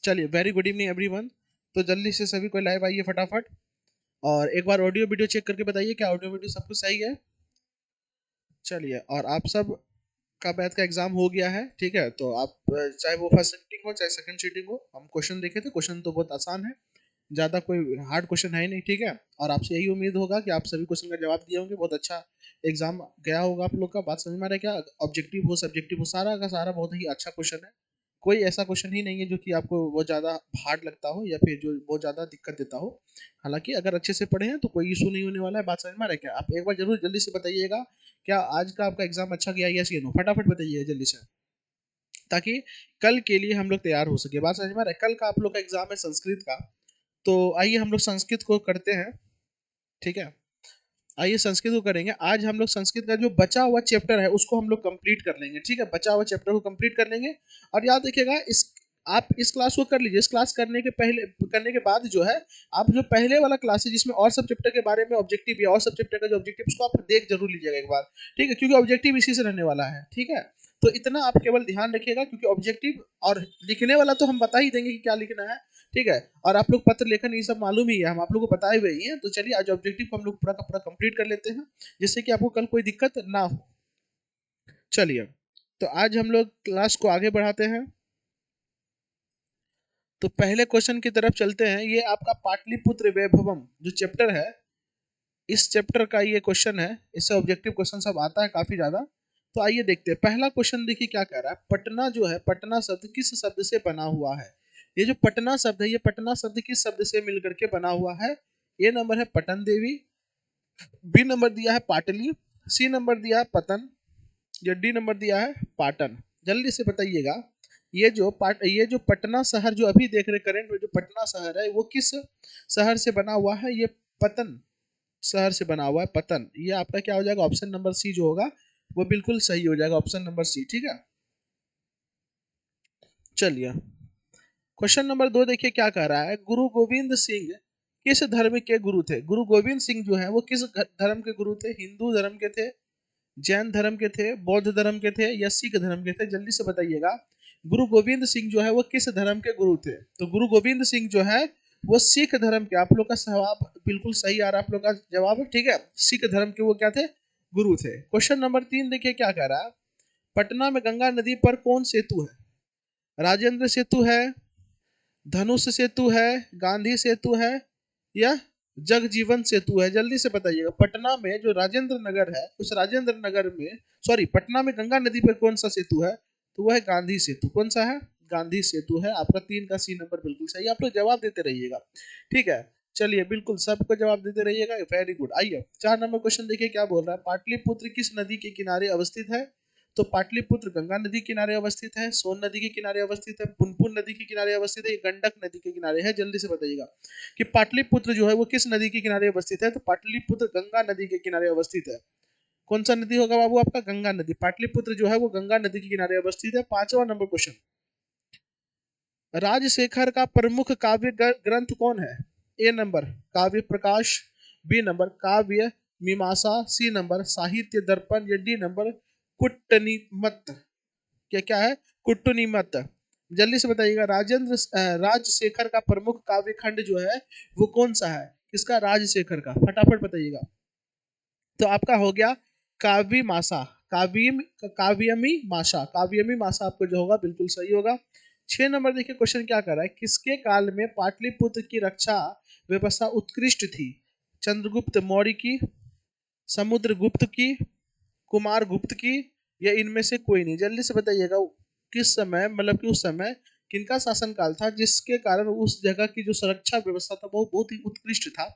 चलिए, very good evening everyone. तो जल्दी से सभी को लाइव आइए फटाफट, और एक बार ऑडियो वीडियो चेक करके बताइए क्या ऑडियो वीडियो सब कुछ सही है। चलिए, और आप सब का मैथ का एग्जाम हो गया है, ठीक है। तो आप चाहे वो फर्स्ट सीटिंग हो चाहे सेकंड सीटिंग हो, हम क्वेश्चन देखे थे, क्वेश्चन तो बहुत आसान है, ज़्यादा कोई हार्ड क्वेश्चन है ही नहीं, ठीक है। और आपसे यही उम्मीद होगा कि आप सभी क्वेश्चन का जवाब दिए होंगे, बहुत अच्छा एग्जाम गया होगा आप लोग का। बात समझ में आ रहा है क्या? ऑब्जेक्टिव हो सब्जेक्टिव हो, सारा का सारा बहुत ही अच्छा क्वेश्चन है। कोई ऐसा क्वेश्चन ही नहीं है जो कि आपको बहुत ज़्यादा हार्ड लगता हो या फिर जो बहुत ज़्यादा दिक्कत देता हो। हालांकि अगर अच्छे से पढ़े हैं तो कोई इशू नहीं होने वाला है। बात समझ में आ रहा है क्या? आप एक बार जरूर जल्दी से बताइएगा, क्या आज का आपका एग्जाम अच्छा गया, यस या नो? फटाफट बताइए जल्दी से, ताकि कल के लिए हम लोग तैयार हो सके। बात समझ में आ रहा है? कल का आप लोग का एग्जाम है संस्कृत का, तो आइए हम लोग संस्कृत को करते हैं, ठीक है। आइए संस्कृत को करेंगे। आज हम लोग संस्कृत का जो बचा हुआ चैप्टर है उसको हम लोग कंप्लीट कर लेंगे, ठीक है। बचा हुआ चैप्टर को कंप्लीट कर लेंगे। और याद रखिएगा, इस आप इस क्लास को कर लीजिए। इस क्लास करने के बाद जो है, आप जो पहले वाला क्लास है जिसमें और सब चैप्टर के बारे में ऑब्जेक्टिव या और सब चैप्टर का जो ऑब्जेक्टिव, उसको आप देख जरूर लीजिएगा एक बार, ठीक है, क्योंकि ऑब्जेक्टिव इसी से रहने वाला है, ठीक है। तो इतना आप केवल ध्यान रखिएगा, क्योंकि ऑब्जेक्टिव और लिखने वाला तो हम बता ही देंगे कि क्या लिखना है, ठीक है। और आप लोग पत्र लेखन ये सब मालूम ही है, हम आप लोगों को बताए हुए ही हैं। तो चलिए, आज ऑब्जेक्टिव को हम लोग पूरा का पूरा कंप्लीट कर लेते हैं, जिससे कि आपको कल कोई दिक्कत ना हो। चलिए, तो आज हम लोग क्लास को आगे बढ़ाते हैं। तो पहले क्वेश्चन की तरफ चलते हैं। ये आपका पाटलिपुत्र वैभवम जो चैप्टर है, इस चैप्टर का ये क्वेश्चन है। इससे ऑब्जेक्टिव क्वेश्चन सब आता है काफी ज्यादा। तो आइए देखते हैं। पहला क्वेश्चन देखिए क्या कह रहा है। पटना जो है, पटना शब्द किस शब्द से बना हुआ है? ये जो पटना शब्द है, ये पटना शब्द किस शब्द से मिलकर के बना हुआ है? ए नंबर है पटन देवी, बी नंबर दिया है पाटली, सी नंबर दिया है पतन, या डी नंबर दिया है पाटन। जल्दी से बताइएगा। ये जो पटना शहर जो अभी देख रहे करंट में, जो पटना शहर है, वो किस शहर से बना हुआ है? ये पतन शहर से बना हुआ है, पतन। ये आपका क्या हो जाएगा? ऑप्शन नंबर सी जो होगा वो बिल्कुल सही हो जाएगा, ऑप्शन नंबर सी, ठीक है। चलिए, क्वेश्चन नंबर 2 देखिए क्या कह रहा है। गुरु गोविंद सिंह किस धर्म के गुरु थे? गुरु गोविंद सिंह जो है वो किस धर्म के गुरु थे? हिंदू धर्म के थे, जैन धर्म के थे, बौद्ध धर्म के थे, या सिख धर्म के थे? जल्दी से बताइएगा। गुरु गोविंद सिंह जो है वो किस धर्म के गुरु थे? तो गुरु गोविंद सिंह जो है वो सिख धर्म के। आप लोग का जवाब बिल्कुल सही आ रहा है, आप लोग का जवाब, ठीक है। सिख धर्म के वो क्या थे? गुरु थे। क्वेश्चन नंबर 3 देखिए क्या कह रहा है। पटना में गंगा नदी पर कौन सेतु है? राजेंद्र सेतु है, धनुष सेतु है, गांधी सेतु है, या जगजीवन सेतु है? जल्दी से बताइएगा। पटना में जो राजेंद्र नगर है, उस राजेंद्र नगर में, सॉरी, पटना में गंगा नदी पर कौन सा सेतु है? तो वह है गांधी सेतु। कौन सा है? गांधी सेतु है। आपका 3 का सी नंबर बिल्कुल सही। आप लोग जवाब देते रहिएगा, ठीक है। चलिए, बिल्कुल सबको जवाब देते रहिएगा, वेरी गुड। आइए 4 नंबर क्वेश्चन देखिए क्या बोल रहा है। पाटलिपुत्र किस नदी के किनारे अवस्थित है? तो पाटलिपुत्र गंगा नदी के किनारे अवस्थित है, सोन नदी के किनारे अवस्थित है, पुनपुन नदी के किनारे अवस्थित है, गंडक नदी के किनारे है? जल्दी से बताइएगा कि पाटलिपुत्र जो है वो किस नदी के किनारे अवस्थित है। तो पाटलिपुत्र गंगा नदी के किनारे अवस्थित है। कौन सा नदी होगा बाबू आपका? गंगा नदी। पाटलिपुत्र जो है वो गंगा नदी के किनारे अवस्थित है। 5वां नंबर क्वेश्चन। राजशेखर का प्रमुख काव्य ग्रंथ कौन है? ए नंबर काव्य प्रकाश, बी नंबर काव्य मीमांसा, सी नंबर साहित्य दर्पण, या डी नंबर कुट्टनिमत। क्या क्या है? कुट्टनिमत। जल्दी से बताइएगा। राजशेखर का प्रमुख काव्य खंड जो है वो कौन सा है? किसका? राजशेखर का। फटाफट बताइएगा। तो आपका हो गया काव्य मासा, काव्यमी माशा, काव्यमी मासा आपको जो होगा बिल्कुल सही होगा। 6 नंबर देखिए क्वेश्चन क्या कर रहा है। किसके काल में पाटलिपुत्र की रक्षा व्यवस्था उत्कृष्ट थी? चंद्रगुप्त मौर्य की, समुद्रगुप्त की, कुमार गुप्त की, या इनमें से कोई नहीं? जल्दी से बताइएगा। किस समय, मतलब कि उस समय किनका शासन काल था जिसके कारण उस जगह की जो सुरक्षा व्यवस्था था वो बहुत ही उत्कृष्ट था?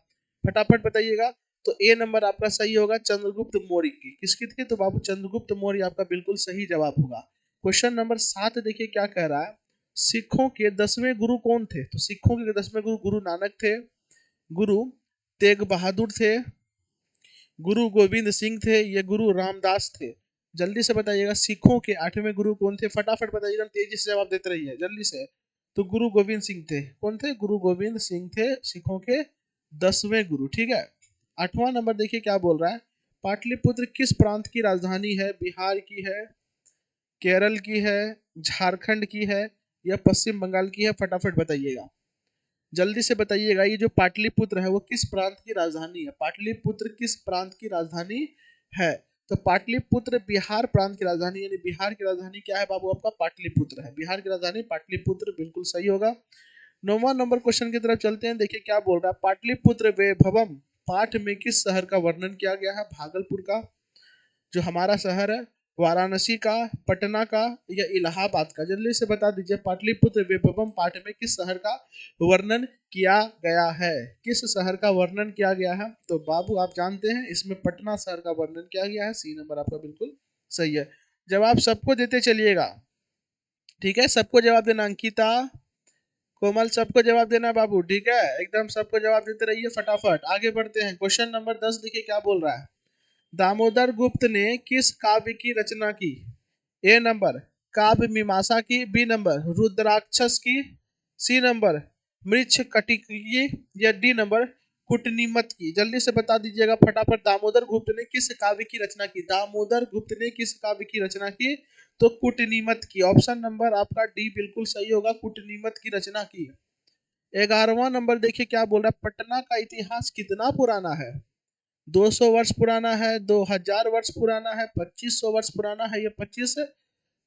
फटाफट बताइएगा। तो ए नंबर आपका सही होगा, चंद्रगुप्त मौर्य की। किसकी थी? तो बाबू चंद्रगुप्त मौर्य आपका बिल्कुल सही जवाब होगा। क्वेश्चन नंबर 7 देखिए क्या कह रहा है। सिखों के 10वें गुरु कौन थे? तो सिखों के 10वें गुरु गुरु नानक थे, गुरु तेग बहादुर थे, गुरु गोविंद सिंह थे, या गुरु रामदास थे? जल्दी से बताइएगा। सिखों के 8वें गुरु कौन थे? फटाफट बताइएगा, तेजी से जवाब देते रहिए जल्दी से। तो गुरु गोविंद सिंह थे। कौन थे? गुरु गोविंद सिंह थे सिखों के 10वें गुरु, ठीक है। 8वां नंबर देखिए क्या बोल रहा है। पाटलिपुत्र किस प्रांत की राजधानी है? बिहार की है, केरल की है, झारखंड की है, या पश्चिम बंगाल की है? फटाफट बताइएगा, जल्दी से बताइएगा। ये जो पाटलिपुत्र है वो किस प्रांत की राजधानी है? पाटलिपुत्र किस प्रांत की राजधानी है? तो पाटलिपुत्र बिहार प्रांत की राजधानी, यानी बिहार की राजधानी क्या है बाबू? आपका पाटलिपुत्र है। बिहार की राजधानी पाटलिपुत्र, बिल्कुल सही होगा। 9वां नंबर क्वेश्चन की तरफ चलते हैं। देखिए क्या बोल रहा है, पाटलिपुत्र वैभवम पाठ में किस शहर का वर्णन किया गया है? भागलपुर का, जो हमारा शहर है, वाराणसी का, पटना का या इलाहाबाद का? जल्दी से बता दीजिए, पाटलिपुत्र वैभवम पाठ में किस शहर का वर्णन किया गया है? किस शहर का वर्णन किया गया है? तो बाबू आप जानते हैं इसमें पटना शहर का वर्णन किया गया है। सी नंबर आपका बिल्कुल सही है। जवाब सबको देते चलिएगा, ठीक है? सबको जवाब देना। अंकिता, कोमल, सबको जवाब देना बाबू, ठीक है? एकदम सबको जवाब देते रहिए फटाफट। आगे बढ़ते हैं, क्वेश्चन नंबर 10 देखिए क्या बोल रहा है। दामोदर गुप्त ने किस काव्य की रचना की? ए नंबर काव्य मीमांसा की, बी नंबर रुद्राक्षस की, सी नंबर मृक्ष कटिकी या डी नंबर कुटनीमत की? जल्दी से बता दीजिएगा फटाफट। दामोदर गुप्त ने किस काव्य की रचना की? दामोदर गुप्त ने किस काव्य की रचना की? तो कुटनीमत की। ऑप्शन नंबर आपका डी बिल्कुल सही होगा, कुटनीमत की रचना की। 11वां नंबर देखिए क्या बोल रहा है, पटना का इतिहास कितना पुराना है? 200 वर्ष पुराना है, 2000 वर्ष पुराना है, 2500 वर्ष पुराना है, या 25?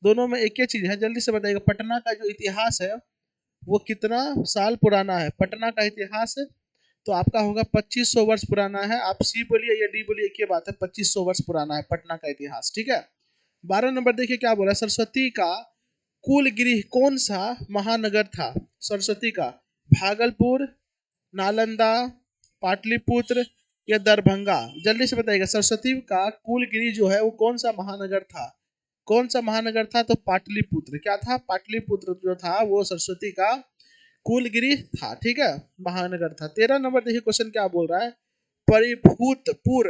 दोनों में एक ही चीज है, जल्दी से बताइएगा। पटना का जो इतिहास है वो कितना साल पुराना है? पटना का इतिहास तो आपका होगा 2500 वर्ष पुराना है। आप सी बोलिए या डी बोलिए, एक ही बात है, 2500 वर्ष पुराना है पटना का इतिहास, ठीक है? 12 नंबर देखिए क्या बोला, सरस्वती का कुल गृह कौन सा महानगर था? सरस्वती का भागलपुर, नालंदा, पाटलिपुत्र या दरभंगा? जल्दी से बताइएगा, सरस्वती का कुल गिरी जो है वो कौन सा महानगर था? कौन सा महानगर था? तो पाटलिपुत्र। क्या था? पाटलिपुत्र जो था वो सरस्वती का कुलगिरी था, ठीक है? महानगर था। 13 नंबर देखिए क्वेश्चन क्या बोल रहा है, परिभूतपुर,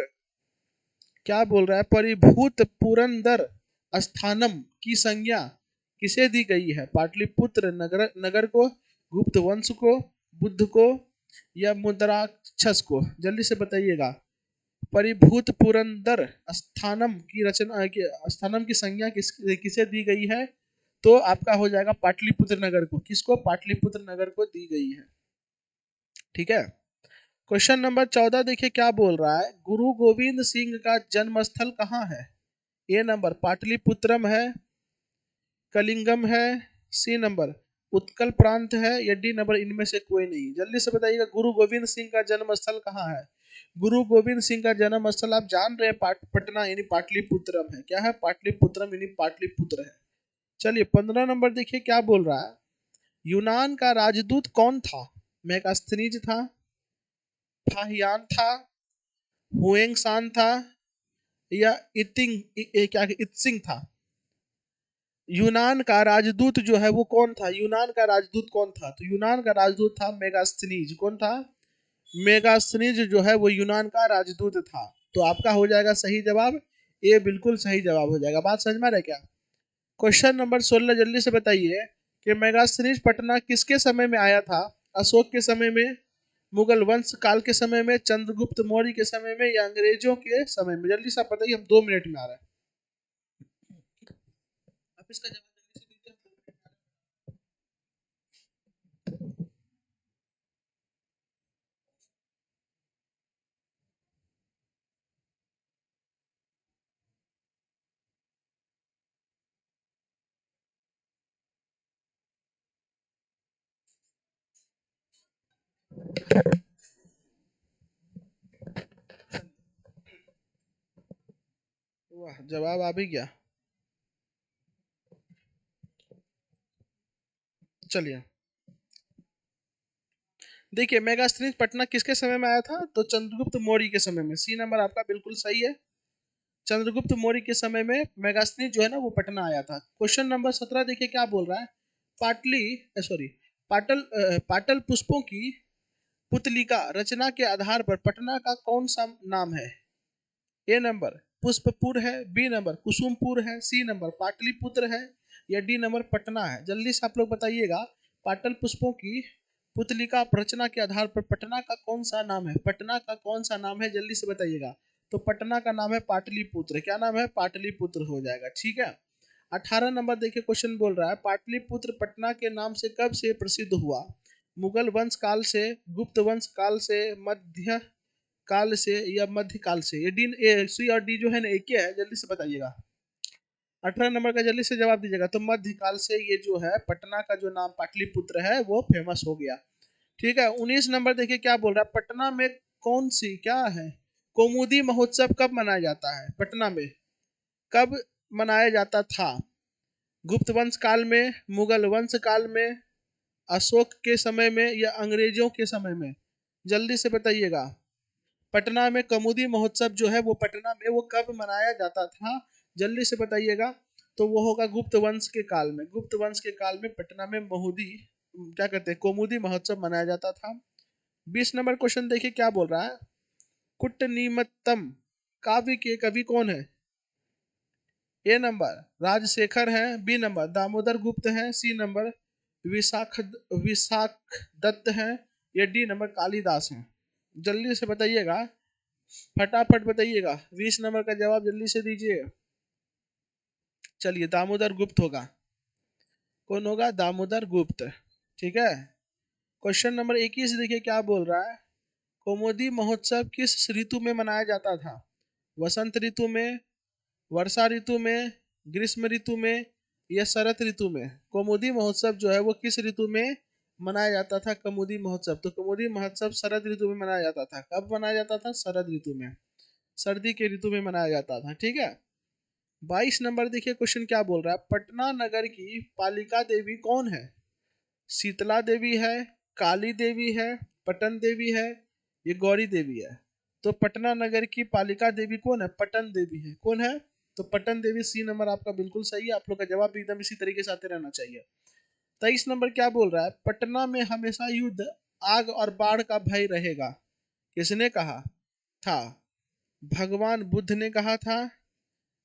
क्या बोल रहा है, परिभूत पुरंदर स्थानम की संज्ञा किसे दी गई है? पाटलिपुत्र नगर नगर को, गुप्त वंश को, बुद्ध को या मुद्राक्षस को? जल्दी से बताइएगा। परिभूत पुरंदर स्थानम की रचना स्थानम की संज्ञा किसे दी गई है? तो आपका हो जाएगा पाटलिपुत्र नगर को। किसको? पाटलिपुत्र नगर को दी गई है, ठीक है? क्वेश्चन नंबर 14 देखिए क्या बोल रहा है, गुरु गोविंद सिंह का जन्म स्थल कहाँ है? ए नंबर पाटलिपुत्रम है, कलिंगम है, सी नंबर उत्कल प्रांत है, या डी नंबर इनमें से कोई नहीं? जल्दी से बताइएगा, गुरु गोविंद सिंह का जन्म स्थल कहाँ है? गुरु गोविंद सिंह का जन्म स्थल आप जान रहे हैं, पटना यानी पाटलिपुत्रम है। क्या है? पाटलिपुत्रम यानी पाटलिपुत्र है। चलिए 15 नंबर देखिए क्या बोल रहा है, यूनान का राजदूत कौन था? मेगास्थनीज था, फाहियान था, हुएंगसान था या क्या इत्सिंग था? यूनान का राजदूत जो है वो कौन था? यूनान का राजदूत कौन था? तो यूनान का राजदूत था मेगास्थनीज। कौन था? मेगास्थनीज जो है वो यूनान का राजदूत था। तो आपका हो जाएगा सही जवाब, ये बिल्कुल सही जवाब हो जाएगा। बात समझ में आ रहा है क्या? क्वेश्चन नंबर 16 जल्दी से बताइए कि मेगास्थनीज पटना किसके समय में आया था? अशोक के समय में, मुगल वंश काल के समय में, चंद्रगुप्त मौर्य के समय में या अंग्रेजों के समय में? जल्दी से आप बताइए, हम 2 मिनट में आ रहे हैं। आप इसका जवाब जल्दी से दीजिए। वाह, जवाब आ भी गया। चलिए देखिए, मेगास्थनीज पटना किसके समय में आया था? तो चंद्रगुप्त मौर्य के समय में। सी नंबर आपका बिल्कुल सही है, चंद्रगुप्त मौर्य के समय में मेगास्थनीज जो है ना वो पटना आया था। क्वेश्चन नंबर 17 देखिए क्या बोल रहा है, पाटली सॉरी पाटल पुष्पों की पुतलिका रचना के आधार पर पटना का कौन सा नाम है? ए नंबर पुष्पपुर है, बी नंबर कुसुमपुर है, सी नंबर पाटलिपुत्र है या डी नंबर पटना है? जल्दी से आप लोग बताइएगा, पाटल पुष्पों की पुतलिका रचना के आधार पर पटना का कौन सा नाम है? पटना का कौन सा नाम है? जल्दी से बताइएगा। तो पटना का नाम है पाटलिपुत्र। क्या नाम है? पाटलिपुत्र हो जाएगा, ठीक है? 18 नंबर देखिए क्वेश्चन बोल रहा है पाटलिपुत्र पटना के नाम से कब से प्रसिद्ध हुआ? मुगल वंश काल से, गुप्त वंश काल से, मध्य काल से या मध्य काल से? ये डी, सी और डी जो है ना एक ही है, जल्दी से बताइएगा। 18 नंबर का जल्दी से जवाब दीजिएगा। तो मध्य काल से ये जो है पटना का जो नाम पाटलिपुत्र है वो फेमस हो गया। ठीक है। 19 नंबर देखिए क्या बोल रहा है पटना में कौन सी क्या है कौमुदी महोत्सव कब मनाया जाता है? पटना में कब मनाया जाता था? गुप्त वंश काल में, मुगल वंश काल में, अशोक के समय में या अंग्रेजों के समय में? जल्दी से बताइएगा। पटना में कौमुदी महोत्सव जो है वो पटना में वो कब मनाया जाता था? जल्दी से बताइएगा। तो वो होगा गुप्त वंश के काल में। गुप्त वंश के काल में पटना में महुदी क्या कहते हैं कौमुदी महोत्सव मनाया जाता था। 20 नंबर क्वेश्चन देखिए क्या बोल रहा है कुट्टनिमत्तम काव्य के कवि कौन है? ए नंबर राजशेखर है, बी नंबर दामोदर गुप्त है, सी नंबर विशाख विशाख दत्त है या डी नंबर कालिदास है? जल्दी से बताइएगा, फटाफट बताइएगा। 20 नंबर का जवाब जल्दी से दीजिए। चलिए दामोदर गुप्त होगा। कौन होगा? दामोदर गुप्त। ठीक है। क्वेश्चन नंबर 21 देखिए क्या बोल रहा है कौमुदी महोत्सव किस ऋतु में मनाया जाता था? वसंत ऋतु में, वर्षा ऋतु में, ग्रीष्म ऋतु में या शरद ऋतु में? कौमुदी महोत्सव जो है वो किस ऋतु में मनाया जाता था? कौमुदी महोत्सव, तो कौमुदी महोत्सव शरद ऋतु में मनाया जाता था। कब मनाया जाता था? शरद ऋतु में, सर्दी के ऋतु में मनाया जाता था। ठीक है। 22 नंबर देखिए क्वेश्चन क्या बोल रहा है पटना नगर की पालिका देवी कौन है? शीतला देवी है, काली देवी है, पटन देवी है, ये गौरी देवी है। तो पटना नगर की पालिका देवी कौन है? पटन देवी है। कौन है? तो पटन देवी। सी नंबर आपका बिल्कुल सही है। आप लोग का जवाब भी एकदम इसी तरीके से आते रहना चाहिए। 23 नंबर क्या बोल रहा है पटना में हमेशा युद्ध, आग और बाढ़ का भय रहेगा? किसने कहा था? भगवान बुद्ध ने कहा था,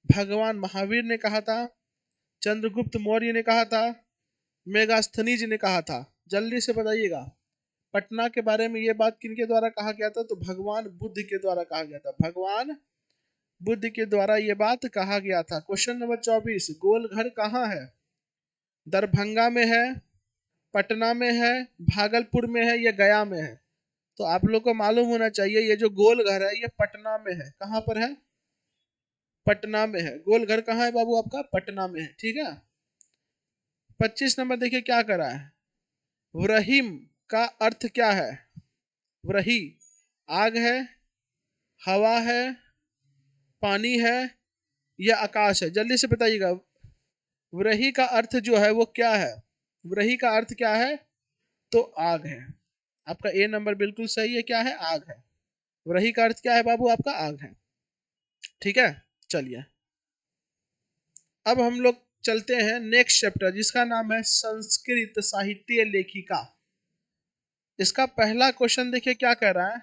भगवान महावीर ने कहा था, चंद्रगुप्त मौर्य ने कहा था, मेगास्थनीज ने कहा था? जल्दी से बताइएगा। पटना के बारे में ये बात किनके द्वारा कहा गया था? तो भगवान बुद्ध के द्वारा कहा गया था। भगवान बुद्ध के द्वारा ये बात कहा गया था। क्वेश्चन नंबर 24 गोल घर कहाँ है? दरभंगा में है, पटना में है, भागलपुर में है या गया में है? तो आप लोग को मालूम होना चाहिए ये जो गोल घर है ये पटना में है। कहाँ पर है? पटना में है। गोल घर कहाँ है बाबू आपका? पटना में है। ठीक है। 25 नंबर देखिए क्या करा है व्रहिम का अर्थ क्या है? व्रही आग है, हवा है, पानी है या आकाश है? जल्दी से बताइएगा। व्रही का अर्थ जो है वो क्या है? व्रही का अर्थ क्या है? तो आग है। आपका ए नंबर बिल्कुल सही है। क्या है? आग है। व्रही का अर्थ क्या है बाबू आपका? आग है। ठीक है। चलिए अब हम लोग चलते हैं नेक्स्ट चैप्टर जिसका नाम है संस्कृत साहित्य लेखिका। इसका पहला क्वेश्चन देखिए क्या कह रहा है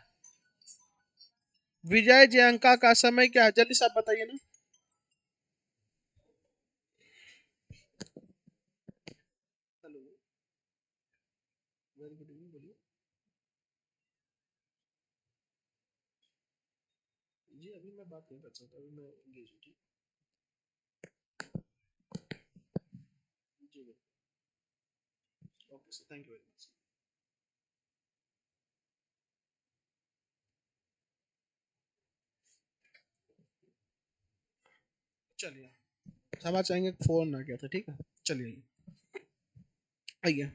विजय जयंका का समय क्या है? जल्दी से आप बताइए ना। हेलो, वेरी गुड इवनिंग, बोलिए। जी अभी मैं बात नहीं कर सकता, अभी मैं इंगेज हूँ। ठीक। जी okay sir, thank you very much. चलिए क्षमा चाहेंगे, फोन आ गया था। ठीक है। चलिए आइए।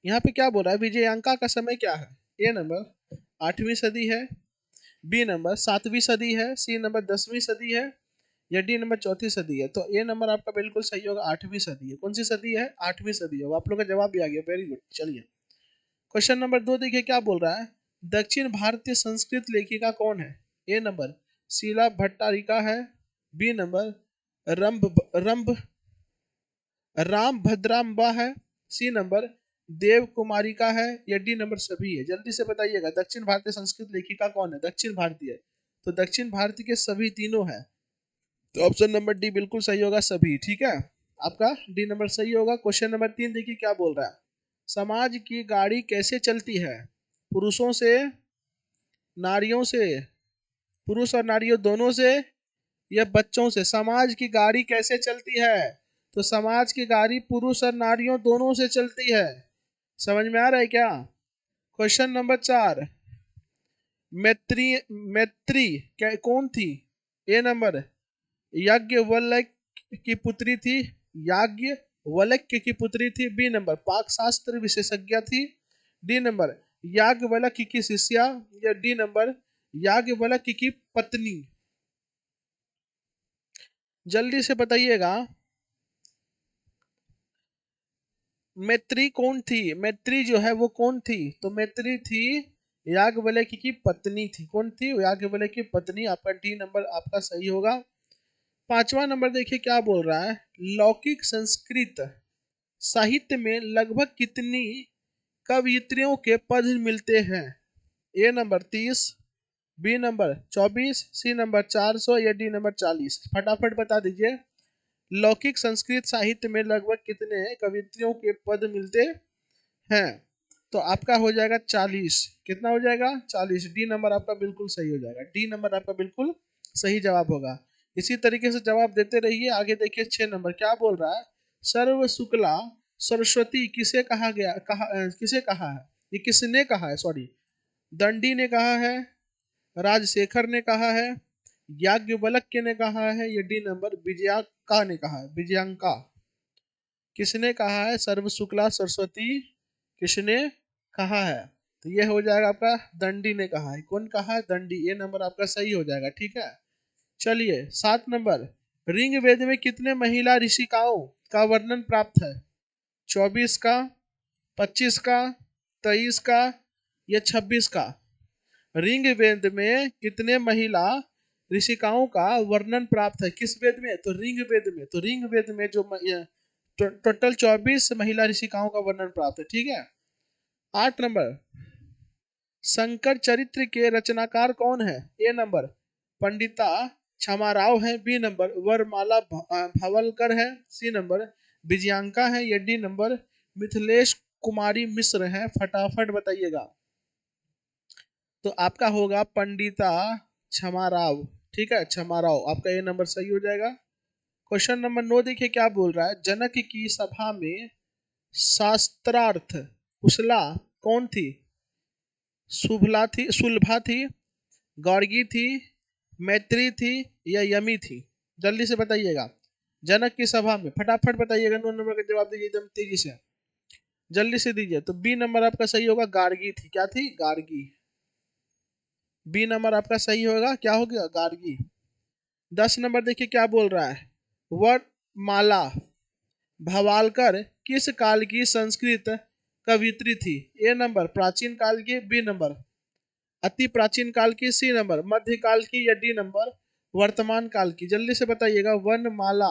यहाँ पे क्या बोल रहा है विजयांका का समय क्या है? ए नंबर 8वीं सदी है, बी नंबर 7वीं सदी है, सी नंबर 10वीं सदी है या डी नंबर 4थी सदी है? तो ए नंबर आपका बिल्कुल सही होगा। 8वीं सदी है। कौन सी सदी है? 8वीं सदी होगा। आप लोग का जवाब भी आ गया। Very good. चलिए क्वेश्चन नंबर 2 देखिए क्या बोल रहा है दक्षिण भारतीय संस्कृत लेखिका कौन है? ए नंबर शीला भट्टारिका है, बी नंबर रंभ रंभ राम भद्राम्बा है, सी नंबर देव कुमारी का है या डी नंबर सभी है? जल्दी से बताइएगा। दक्षिण भारतीय संस्कृत लेखिका कौन है? दक्षिण भारतीय। तो दक्षिण भारतीय के सभी तीनों है। तो ऑप्शन नंबर डी बिल्कुल सही होगा, सभी। ठीक है। आपका डी नंबर सही होगा। क्वेश्चन नंबर 3 देखिए क्या बोल रहा है समाज की गाड़ी कैसे चलती है? पुरुषों से, नारियों से, पुरुष और नारियों दोनों से यह बच्चों से। समाज की गाड़ी कैसे चलती है? तो समाज की गाड़ी पुरुष और नारियों दोनों से चलती है। समझ में आ रहा है क्या? क्वेश्चन नंबर 4, मैत्री मैत्री क्या कौन थी? ए नंबर याज्ञवल्क्य की पुत्री थी, याज्ञवल्क्य की पुत्री थी। बी नंबर पाक शास्त्र विशेषज्ञ थी। डी नंबर याज्ञवल्क्य की शिष्या, या डी नंबर याज्ञवल्क्य की पत्नी। जल्दी से बताइएगा, मैत्री कौन थी? मैत्री जो है वो कौन थी? तो मैत्री थी याज्ञवल्क्य की पत्नी थी। कौन थी? याज्ञवल्क्य की पत्नी। आपका डी नंबर आपका सही होगा। 5वां नंबर देखिए क्या बोल रहा है, लौकिक संस्कृत साहित्य में लगभग कितनी कवयित्रियों के पद मिलते हैं? A number 30, B number 24, C number 400, या डी नंबर 40। फटाफट बता दीजिए, लौकिक संस्कृत साहित्य में लगभग कितने कवयित्रियों के पद मिलते हैं? तो आपका हो जाएगा 40। कितना हो जाएगा? 40। डी नंबर आपका बिल्कुल सही हो जाएगा। डी नंबर आपका बिल्कुल सही जवाब होगा। इसी तरीके से जवाब देते रहिए। आगे देखिए 6 नंबर क्या बोल रहा है, सर्व शुक्ला सरस्वती किसे कहा गया, किसे कहा है? ये किसने कहा है? सॉरी, दंडी ने कहा है, राजशेखर ने कहा है, याज्ञवल्क्य ने कहा है, या डी नंबर विजयांका ने कहा है? विजयांका किसने कहा है सर्व शुक्ला सरस्वती? किसने कहा है? तो ये हो जाएगा आपका दंडी ने कहा है। कौन कहा है? दंडी। ये नंबर आपका सही हो जाएगा। ठीक है, चलिए 7 नंबर, ऋग्वेद में कितने महिला ऋषिकाओं का वर्णन प्राप्त है? 24 का, 25 का, 23 का, या 26 का? ऋग्वेद में कितने महिला ऋषिकाओं का वर्णन प्राप्त है? किस वेद में? तो ऋग्वेद में। तो ऋग्वेद में जो टोटल 24 महिला ऋषिकाओं का वर्णन प्राप्त है। ठीक है। 8 नंबर, शंकर चरित्र के रचनाकार कौन है? ए नंबर पंडिता क्षमाराव है, बी नंबर वरमाला भावलकर है, सी नंबर विजयांका है, या डी नंबर मिथिलेश कुमारी मिश्र है। फटाफट बताइएगा। तो आपका होगा पंडिता क्षमाराव। ठीक है, क्षमाराव। आपका ये नंबर सही हो जाएगा। क्वेश्चन नंबर 9 देखिए क्या बोल रहा है, जनक की सभा में शास्त्रार्थ कुशला कौन थी? सुलभा थी, गौरगी थी, मैत्री थी, या यमी थी? जल्दी से बताइएगा। जनक की सभा में फटाफट बताइएगा। 9 नंबर का जवाब दीजिए एकदम तेजी से, जल्दी से दीजिए। तो बी नंबर आपका सही होगा, गार्गी थी। क्या थी? गार्गी। बी नंबर आपका सही होगा। क्या हो गया? गार्गी। 10 नंबर देखिए क्या बोल रहा है, वरमाला भवालकर किस काल की संस्कृत कवियत्री थी? ए नंबर प्राचीन काल की, बी नंबर अति प्राचीन काल की, सी नंबर मध्यकाल की, या डी नंबर वर्तमान काल की? जल्दी से बताइएगा। वनमाला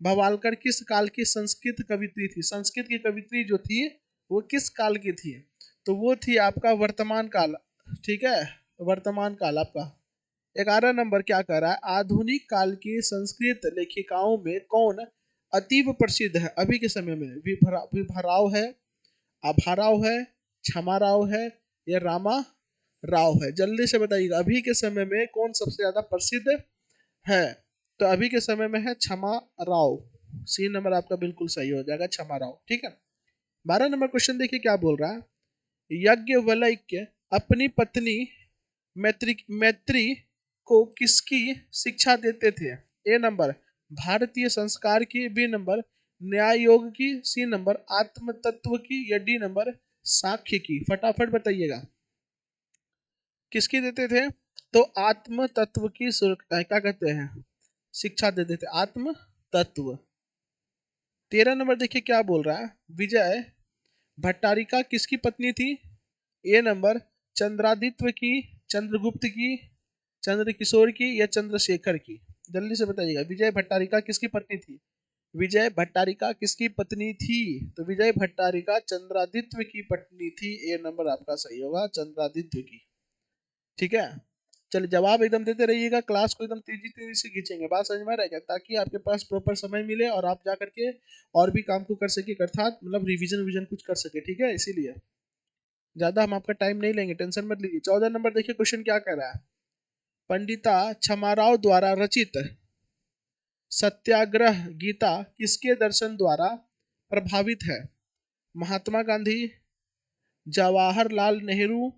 भवालकर किस काल की संस्कृत कवित्री थी? संस्कृत की कवित्री जो थी वो किस काल की थी? तो वो थी आपका वर्तमान काल। ठीक है, वर्तमान काल आपका। 11 नंबर क्या कर रहा है, आधुनिक काल की संस्कृत लेखिकाओं में कौन अतीब प्रसिद्ध है अभी के समय में? विभराव है, आभाराव है, क्षमाराव है, या रामा राव है? जल्दी से बताइएगा, अभी के समय में कौन सबसे ज्यादा प्रसिद्ध है? तो अभी के समय में है क्षमा राव। सी नंबर आपका बिल्कुल सही हो जाएगा, क्षमा राव। ठीक है। 12 नंबर क्वेश्चन देखिए क्या बोल रहा है, याज्ञवल्क्य अपनी पत्नी मैत्री को किसकी शिक्षा देते थे? ए नंबर भारतीय संस्कार की, बी नंबर न्याय योग की, सी नंबर आत्म तत्व की, या डी नंबर साख्य की? फटाफट बताइएगा। किसकी देते थे? तो आत्म तत्व की क्या कहते हैं, शिक्षा देते थे, आत्म तत्व। 13 नंबर देखिए क्या बोल रहा है, विजय भट्टारिका किसकी पत्नी थी? ए नंबर चंद्रादित्य की, चंद्रगुप्त की, चंद्रकिशोर की, या चंद्रशेखर की? जल्दी से बताइएगा। विजय भट्टारिका किसकी पत्नी थी? विजय भट्टारिका किसकी पत्नी थी? तो विजय भट्टारिका चंद्रादित्य की पत्नी थी। ए नंबर आपका सही होगा, चंद्रादित्य की। ठीक है, चलिए जवाब एकदम देते रहिएगा। क्लास को एकदम तेजी तेजी से खींचेंगे। बात समझ में आ रहा है क्या? ताकि आपके पास प्रॉपर समय मिले और आप जा करके और भी काम को कर सके, अर्थात मतलब रिवीजन कुछ कर सके। ठीक है, इसीलिए ज्यादा हम आपका टाइम नहीं लेंगे, टेंशन मत लीजिए। 14 नंबर देखिए क्वेश्चन क्या कह रहा है, पंडिता क्षमाराव द्वारा रचित सत्याग्रह गीता किसके दर्शन द्वारा प्रभावित है? महात्मा गांधी, जवाहरलाल नेहरू,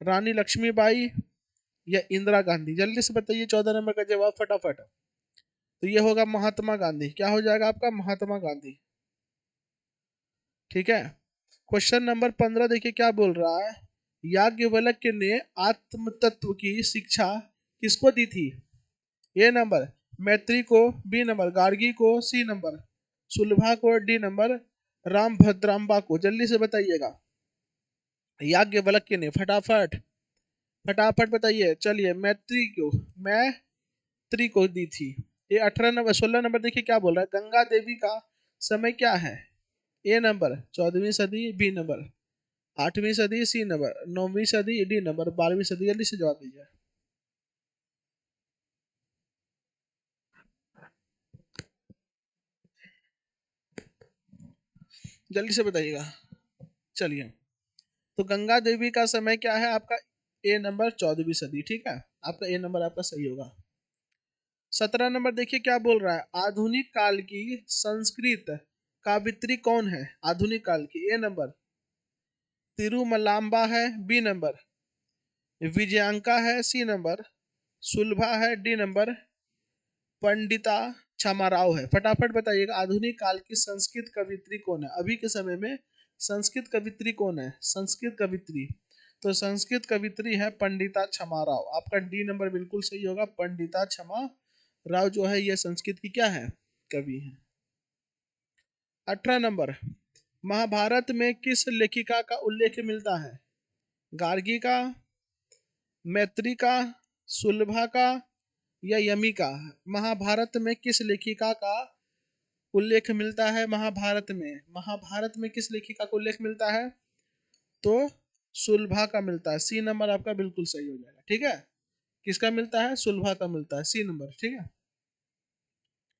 रानी लक्ष्मीबाई या इंदिरा गांधी? जल्दी से बताइए 14 नंबर का जवाब फटाफट। तो ये होगा महात्मा गांधी। क्या हो जाएगा आपका? महात्मा गांधी। ठीक है। क्वेश्चन नंबर 15 देखिए क्या बोल रहा है। याज्ञवल्क्य ने आत्म तत्व की शिक्षा किसको दी थी? ए नंबर मैत्री को, बी नंबर गार्गी को, सी नंबर सुलभा को, डी नंबर राम भद्राम्बा को? जल्दी से बताइएगा। याज्ञवल्क्य ने, फटाफट फटाफट बताइए। चलिए, मैत्री को दी थी। ये 18 नंबर 16 नंबर देखिए क्या बोल रहा है। गंगा देवी का समय क्या है? ए नंबर 14वीं सदी, बी नंबर 8वीं सदी, सी नंबर 9वीं सदी, डी नंबर 12वीं सदी? जल्दी से जवाब दीजिए। जल्दी से बताइएगा। चलिए, तो गंगा देवी का समय क्या है आपका? ए नंबर 14वीं सदी। ठीक है, आपका ए नंबर आपका सही होगा। 17 नंबर देखिए क्या बोल रहा है। आधुनिक काल की संस्कृत कावित्री कौन है? आधुनिक काल की। ए नंबर तिरुमलाम्बा है, बी नंबर विजयांका है, सी नंबर सुलभा है, डी नंबर पंडिता क्षमाराव है? फटाफट बताइएगा। आधुनिक काल की संस्कृत कवित्री कौन है? अभी के समय में संस्कृत कवित्री कौन है? संस्कृत कवित्री, तो संस्कृत कवित्री है पंडिता क्षमाराव। आपका डी नंबर बिल्कुल सही होगा। पंडिता क्षमा राव जो है ये संस्कृत की क्या है? कवि है। 18 नंबर महाभारत में किस लेखिका का उल्लेख मिलता है? गार्गी का, मैत्री का, सुलभा का या यमी का? महाभारत में किस लेखिका का उल्लेख मिलता है? महाभारत में किस लेखिका का उल्लेख मिलता है? तो सुलभा का मिलता है। सी नंबर आपका बिल्कुल सही हो जाएगा। ठीक है, किसका मिलता है? सुलभा का मिलता है, सी नंबर। ठीक है,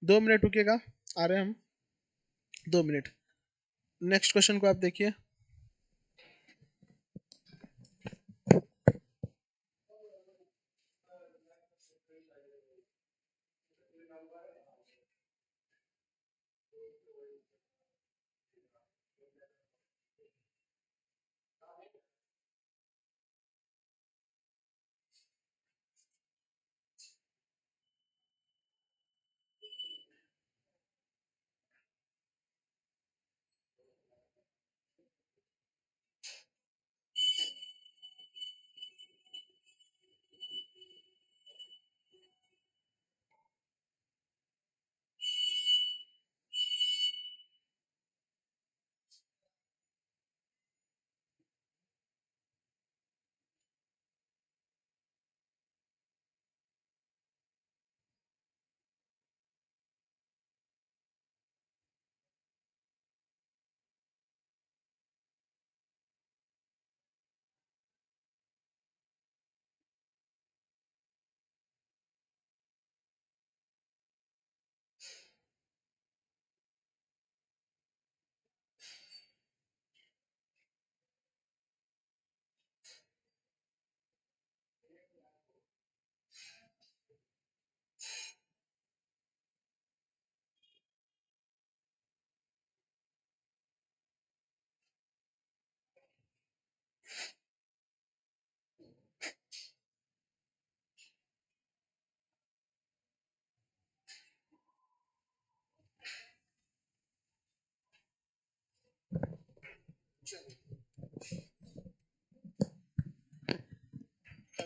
2 मिनट रुकेगा, आ रहे हैं हम। 2 मिनट। नेक्स्ट क्वेश्चन को आप देखिए।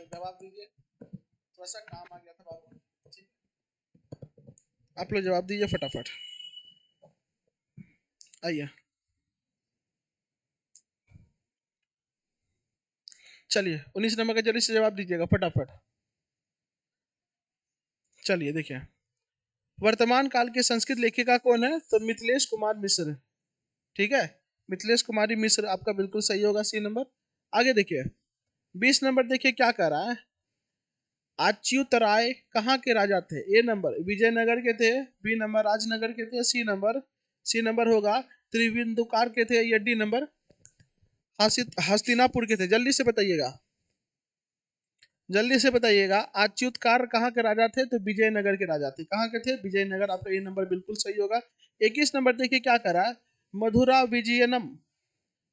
जवाब दीजिए, थोड़ा सा काम आ गया था बाबू। ठीक, आप लोग जवाब दीजिए फटाफट। आइए, चलिए 19 नंबर का जल्दी से जवाब दीजिएगा फटाफट। चलिए देखिए, वर्तमान काल के संस्कृत लेखिका कौन है? तो मिथिलेश कुमार मिश्र। ठीक है, मिथिलेश कुमारी मिश्र आपका बिल्कुल सही होगा, सी नंबर। आगे देखिए, 20 नंबर देखिए क्या कर रहा है। अच्युतराय कहाँ के राजा थे? ए नंबर विजयनगर के थे, बी नंबर राजनगर के थे, सी नंबर होगा त्रिविंदुकार के थे, या डी नंबर हस्तिनापुर के थे? जल्दी से बताइएगा। जल्दी से बताइएगा। अच्युतकार कहाँ के राजा थे? तो विजयनगर के राजा थे। कहाँ के थे? विजयनगर। आपका ये नंबर बिल्कुल सही होगा। 21 नंबर देखिए क्या करा, मधुरा विजयनम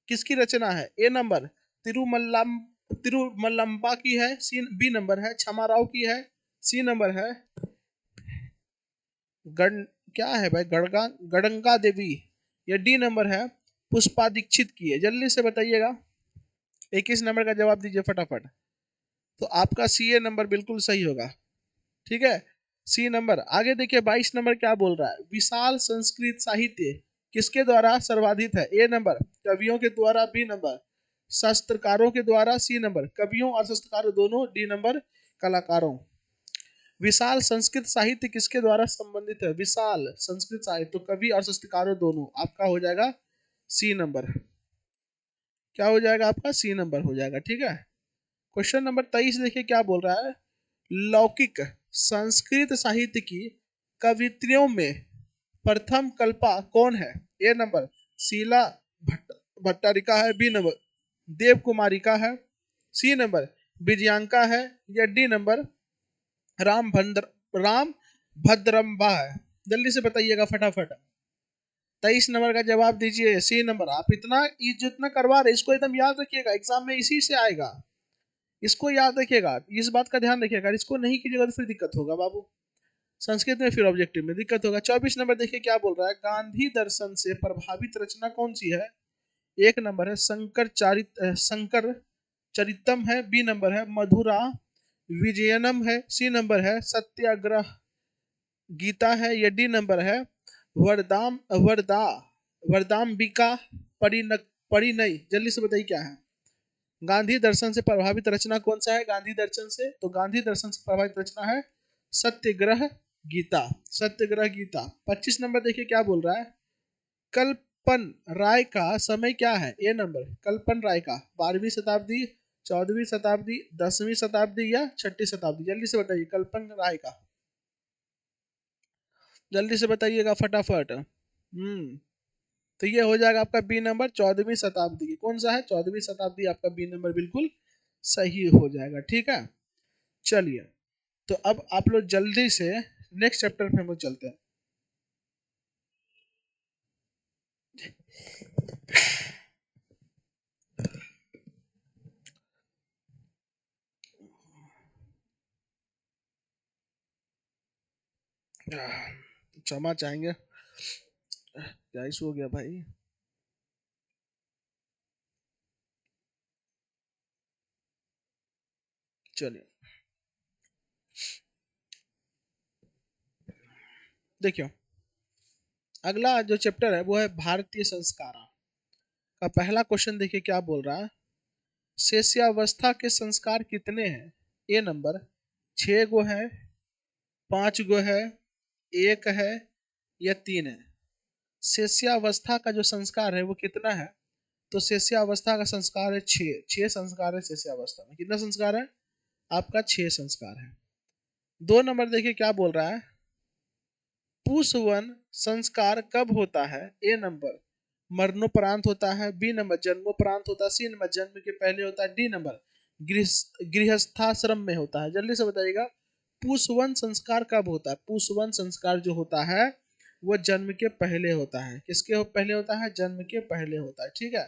किसकी रचना है? ए नंबर तिरुमल्लम तिरुमल्लम्बा की है। सी बी नंबर है क्षमाराव की है। सी नंबर है गण क्या है भाई गणगा गणगा देवी। या डी नंबर है पुष्पा दीक्षित की है। जल्दी से बताइएगा। 21 नंबर का जवाब दीजिए फटाफट। तो आपका सी ए नंबर बिल्कुल सही होगा। ठीक है, सी नंबर। आगे देखिए 22 नंबर क्या बोल रहा है, विशाल संस्कृत साहित्य किसके द्वारा सर्वाधित है? ए नंबर कवियों के द्वारा। बी नंबर शास्त्रकारों के द्वारा। सी नंबर कवियों और शास्त्रकारों दोनों। डी नंबर कलाकारों। विशाल संस्कृत साहित्य किसके द्वारा संबंधित है? विशाल संस्कृत साहित्य तो कवि और शास्त्रकारों दोनों। आपका हो जाएगा सी नंबर। क्या हो जाएगा आपका? सी नंबर हो जाएगा। ठीक है, क्वेश्चन नंबर 23 देखिए क्या बोल रहा है, लौकिक संस्कृत साहित्य की कवित्रियों में प्रथम कल्पा कौन है? ए नंबर शीला भट्टारिका है। बी नंबर देव कुमारी का है। सी नंबर विजयांका है। या डी नंबर राम भद्रम्बा है। जल्दी से बताइएगा फटाफट। 23 नंबर का जवाब दीजिए। C number. आप इतना जितना करवा रहे इसको एकदम याद रखिएगा, एग्जाम में इसी से आएगा। इसको याद रखिएगा, इस बात का ध्यान रखिएगा। इसको नहीं कीजिएगा तो फिर दिक्कत होगा बाबू, संस्कृत में फिर ऑब्जेक्टिव में दिक्कत होगा। 24 नंबर देखिए क्या बोल रहा है, गांधी दर्शन से प्रभावित रचना कौन सी है? एक नंबर है शंकर चरितम है। बी नंबर है मधुरा विजयनम है। सी नंबर है सत्याग्रह गीता है। या डी नंबर है वरदाम वरदा वरदाम्बिका परिणय। जल्दी से बताइए क्या है। गांधी दर्शन से प्रभावित रचना कौन सा है? गांधी दर्शन से, तो गांधी दर्शन से प्रभावित रचना है सत्याग्रह गीता। सत्याग्रह गीता। 25 नंबर देखिए क्या बोल रहा है, कल्पन राय का समय क्या है? ए नंबर कल्पन राय का 12वीं शताब्दी, 14वीं शताब्दी, 10वीं शताब्दी या 6ठी शताब्दी। जल्दी से बताइए कल्पन राय का। जल्दी से बताइएगा फटाफट। तो ये हो जाएगा आपका बी नंबर 14वीं शताब्दी। कौन सा है? 14वीं शताब्दी। आपका बी नंबर बिल्कुल सही हो जाएगा। ठीक है, चलिए। तो अब आप लोग जल्दी से नेक्स्ट चैप्टर में हम लोग चलते हैं। क्षमा चाहेंगे, क्या इशू हो गया भाई? चलिए देखियो, अगला जो चैप्टर है वो है भारतीय संस्कार का। पहला क्वेश्चन देखिए क्या बोल रहा है, शिष्यावस्था के संस्कार कितने हैं? ए नंबर 6 गो है, 5 गो है, 1 है या 3 है। शिष्यावस्था का जो संस्कार है वो कितना है? तो शिष्यावस्था का संस्कार है 6। 6 संस्कार है शिष्यावस्था में। कितना संस्कार है? आपका 6 संस्कार है। 2 नंबर देखिए क्या बोल रहा है, पुष्पवन संस्कार कब होता है? ए नंबर मरणोपरांत होता है। बी नंबर जन्मोपरांत होता है। सी नंबर जन्म के पहले होता है। डी नंबर गृहस्थाश्रम में होता है। जल्दी से बताइएगा पुष्पवन संस्कार कब होता है? पुष्पवन संस्कार जो होता है वो जन्म के पहले होता है। किसके पहले होता है? जन्म के पहले होता है। ठीक है,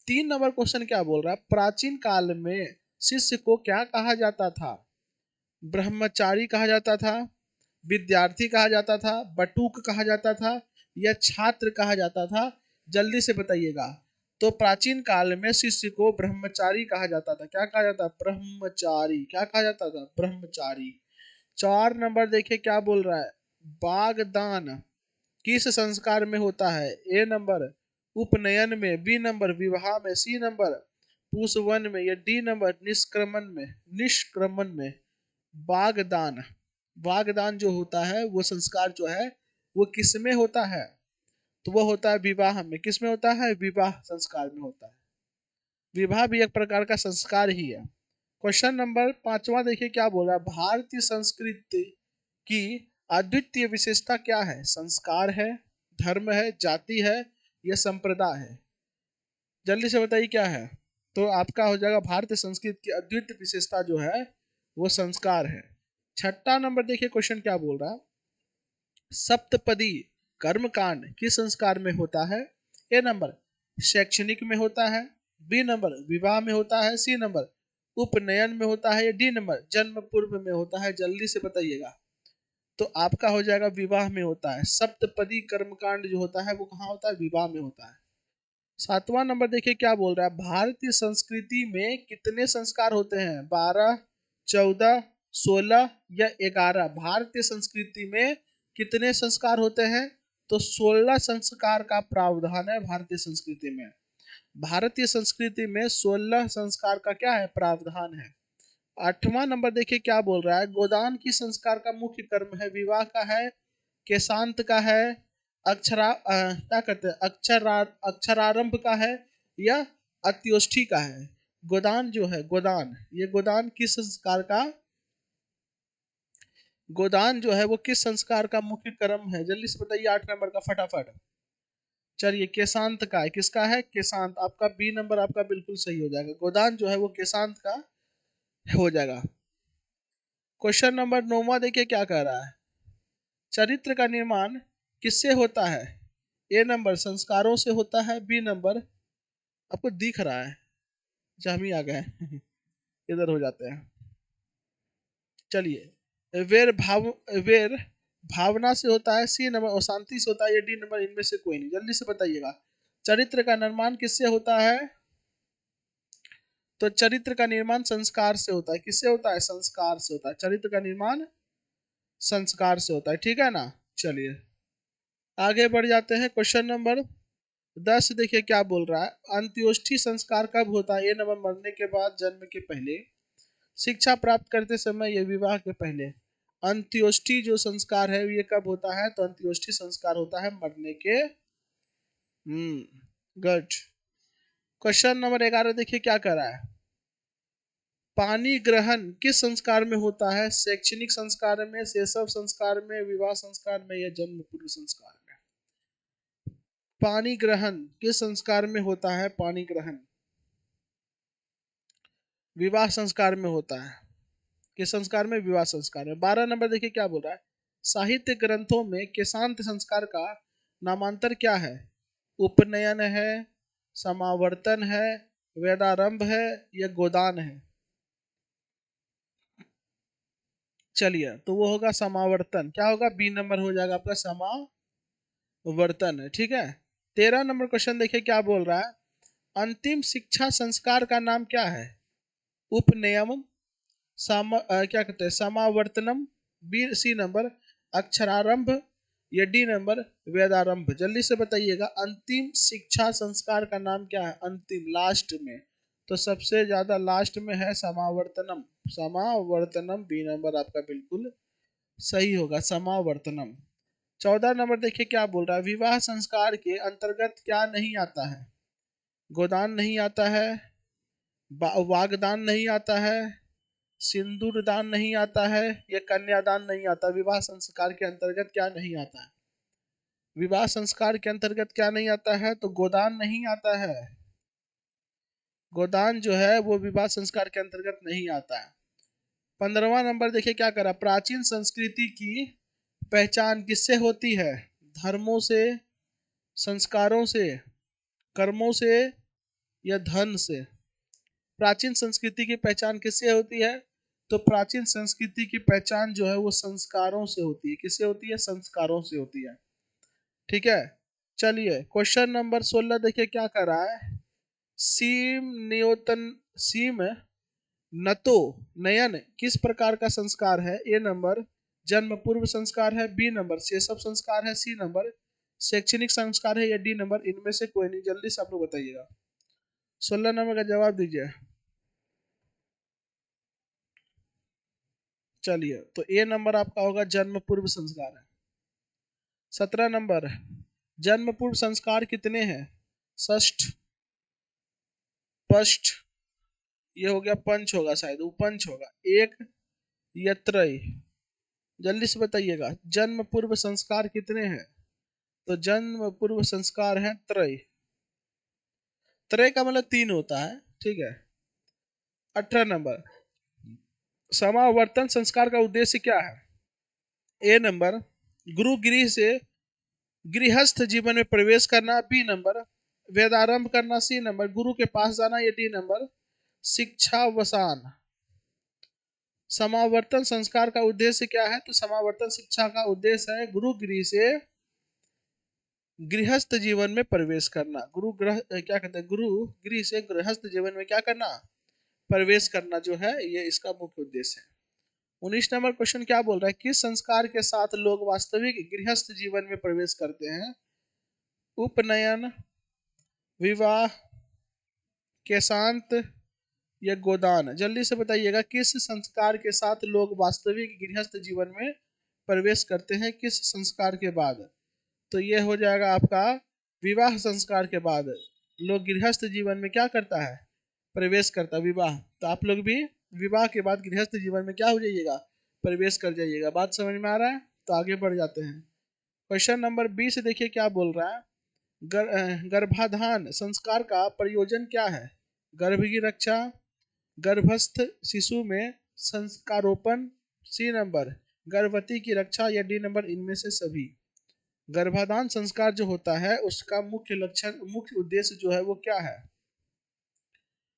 3 नंबर क्वेश्चन क्या बोल रहा है, प्राचीन काल में शिष्य को क्या कहा जाता था? ब्रह्मचारी कहा जाता था, विद्यार्थी कहा जाता था, बटुक कहा जाता था या छात्र कहा जाता था। जल्दी से बताइएगा। तो प्राचीन काल में शिष्य को ब्रह्मचारी कहा जाता था। क्या कहा जाता? ब्रह्मचारी। क्या कहा जाता था? ब्रह्मचारी। 4 नंबर देखिए क्या बोल रहा है, बागदान किस संस्कार में होता है? ए नंबर उपनयन में। बी नंबर विवाह में। सी नंबर पुष्पवन में या डी नंबर निष्क्रमण में। बागदान, बागदान जो होता है वो संस्कार जो है वो किस में होता है? तो वो होता है विवाह में। किस में होता है? विवाह संस्कार में होता है। विवाह भी एक प्रकार का संस्कार ही है। क्वेश्चन नंबर 5वां देखिए क्या बोल रहा है, भारतीय संस्कृति की अद्वितीय विशेषता क्या है? संस्कार है, धर्म है, जाति है या संप्रदाय है। जल्दी से बताइए क्या है। तो आपका हो जाएगा भारतीय संस्कृति की अद्वितीय विशेषता जो है वो संस्कार है। छठा नंबर देखिए क्वेश्चन क्या बोल रहा है, सप्तपदी कर्मकांड किस संस्कार में होता है? ए नंबर शैक्षणिक में होता है, बी नंबर विवाह में होता है, सी नंबर उपनयन में होता है, या डी नंबर जन्म पूर्व में होता है। जल्दी से बताइएगा। तो आपका हो जाएगा विवाह में होता है। सप्तपदी कर्मकांड जो होता है वो कहाँ होता है? विवाह में होता है। सातवां नंबर देखिए क्या बोल रहा है, भारतीय संस्कृति में कितने संस्कार होते हैं? 12, 14, 16 या 11? भारतीय संस्कृति में कितने संस्कार होते हैं? तो 16 संस्कार का प्रावधान है भारतीय संस्कृति में। भारतीय संस्कृति में 16 संस्कार का क्या है? प्रावधान है। आठवां नंबर देखिए क्या बोल रहा है, गोदान की संस्कार का मुख्य कर्म है? विवाह का है, केशांत का है, क्या कहते हैं अक्षरारंभ का है, या अत्योष्ठी का है? गोदान जो है, गोदान, ये गोदान किस संस्कार का, गोदान जो है वो किस संस्कार का मुख्य कर्म है? जल्दी से बताइए 8 नंबर का फटाफट। चलिए केशांत का है। किसका है? केशांत। आपका बी नंबर आपका बिल्कुल सही हो जाएगा। गोदान जो है वो केशांत का हो जाएगा। क्वेश्चन नंबर 9 देखिए क्या कह रहा है, चरित्र का निर्माण किससे होता है? ए नंबर संस्कारों से होता है, बी नंबर, आपको दिख रहा है, अच्छा हम ही आ गए इधर हो जाते हैं। चलिए वेर भावना से होता है, सी नंबर अशांति से होता है, या डी नंबर इनमें से कोई नहीं? जल्दी से बताइएगा। चरित्र का निर्माण किससे होता है? तो चरित्र का निर्माण संस्कार से होता है। किससे होता है? संस्कार से होता है। चरित्र का निर्माण संस्कार से होता है, ठीक है ना। चलिए आगे बढ़ जाते हैं। क्वेश्चन नंबर 10 देखिए क्या बोल रहा है, अंत्योष्ठी संस्कार कब होता है? ए नंबर मरने के बाद, जन्म के पहले, शिक्षा प्राप्त करते समय, या विवाह के पहले? अंत्योष्ठी जो संस्कार है ये कब होता है? तो अंत्योष्ठी संस्कार होता है मरने के, गुड। क्वेश्चन नंबर 11 देखिए क्या कर रहा है, पानी ग्रहण किस संस्कार में होता है? शैक्षणिक संस्कार में, शैशव संस्कार में, विवाह संस्कार में, या जन्म पूर्व संस्कार में? पानी ग्रहण किस संस्कार में होता है? पानी ग्रहण विवाह संस्कार में होता है। किस संस्कार में? विवाह संस्कार में। 12 नंबर देखिए क्या बोल रहा है, साहित्य ग्रंथों में केशांत संस्कार का नामांतर क्या है? उपनयन है, समावर्तन है, वेदारंभ है, या गोदान है? चलिए तो वो होगा समावर्तन। क्या होगा? बी नंबर हो जाएगा आपका, समावर्तन है, ठीक है। 13 नंबर क्वेश्चन देखिए क्या बोल रहा है, अंतिम शिक्षा संस्कार का नाम क्या है? उपनयन, क्या कहते हैं समावर्तनम, बी सी नंबर अक्षरारंभ, या डी नंबर वेदारंभ? जल्दी से बताइएगा। अंतिम शिक्षा संस्कार का नाम क्या है? अंतिम, लास्ट में, तो सबसे ज्यादा लास्ट में है समावर्तनम। समावर्तनम बी नंबर आपका बिल्कुल सही होगा, समावर्तनम। 14 नंबर देखिए क्या बोल रहा है, विवाह संस्कार के अंतर्गत क्या नहीं आता है? गोदान नहीं आता है, वागदान नहीं आता है, सिंदूर दान नहीं आता है, या कन्यादान नहीं आता? विवाह संस्कार के अंतर्गत क्या नहीं आता है? विवाह संस्कार के अंतर्गत क्या नहीं आता है? तो गोदान नहीं आता है। गोदान जो है वो विवाह संस्कार के अंतर्गत नहीं आता है। 15वां नंबर देखिए क्या करा, प्राचीन संस्कृति की पहचान किससे होती है? धर्मों से, संस्कारों से, कर्मों से, या धन से? प्राचीन संस्कृति की पहचान किससे होती है? तो प्राचीन संस्कृति की पहचान जो है वो संस्कारों से होती है। किससे होती है? संस्कारों से होती है, ठीक है। चलिए क्वेश्चन नंबर 16 देखिए क्या कर रहा है, सीम नतो नयन किस प्रकार का संस्कार है? ए नंबर जन्म पूर्व संस्कार है, बी नंबर शैशव संस्कार है, सी नंबर शैक्षणिक संस्कार है, या डी नंबर इनमें से कोई नहीं? जल्दी से आप लोग बताइएगा। 16 नंबर का जवाब दीजिए। चलिए तो ए नंबर आपका होगा जन्म पूर्व संस्कार है। 17 नंबर जन्म पूर्व संस्कार कितने हैं? षष्ठ, पष्ठ, ये हो गया पंच होगा, शायद उपंच होगा, एक या त्रय? जल्दी से बताइएगा, जन्म पूर्व संस्कार कितने हैं? तो जन्म पूर्व संस्कार है त्रय। त्रय का मतलब 3 होता है, ठीक है। 18 नंबर समावर्तन संस्कार का उद्देश्य क्या है? ए नंबर, गुरु गृह से गृहस्थ जीवन में प्रवेश करना। बी नंबर, वेदारंभ करना। सी नंबर, गुरु के पास जाना। या डी नंबर, शिक्षावसान। समावर्तन संस्कार का उद्देश्य क्या है? तो समावर्तन शिक्षा का उद्देश्य है गुरु गृह से गृहस्थ जीवन में प्रवेश करना। क्या कहते हैं, गुरु गृह से गृहस्थ जीवन में क्या करना? प्रवेश करना जो है, ये इसका मुख्य उद्देश्य है। 19 नंबर क्वेश्चन क्या बोल रहा है? किस संस्कार के साथ लोग वास्तविक गृहस्थ जीवन में प्रवेश करते हैं? उपनयन, विवाह, केशांत या गोदान। जल्दी से बताइएगा, किस संस्कार के साथ लोग वास्तविक गृहस्थ जीवन में प्रवेश करते हैं? किस संस्कार के बाद? तो ये हो जाएगा आपका विवाह संस्कार के बाद लोग गृहस्थ जीवन में क्या करता है? प्रवेश करता है, विवाह। तो आप लोग भी विवाह के बाद गृहस्थ जीवन में क्या हो जाइएगा? प्रवेश कर जाइएगा। बात समझ में आ रहा है? तो आगे बढ़ जाते हैं। क्वेश्चन नंबर 20 देखिए क्या बोल रहा है। गर्भाधान संस्कार का प्रयोजन क्या है? गर्भ की रक्षा, गर्भस्थ शिशु में संस्कारोपण। सी नंबर, गर्भवती की रक्षा। या डी नंबर, इनमें से सभी। गर्भाधान संस्कार जो होता है उसका मुख्य उद्देश्य जो है वो क्या है?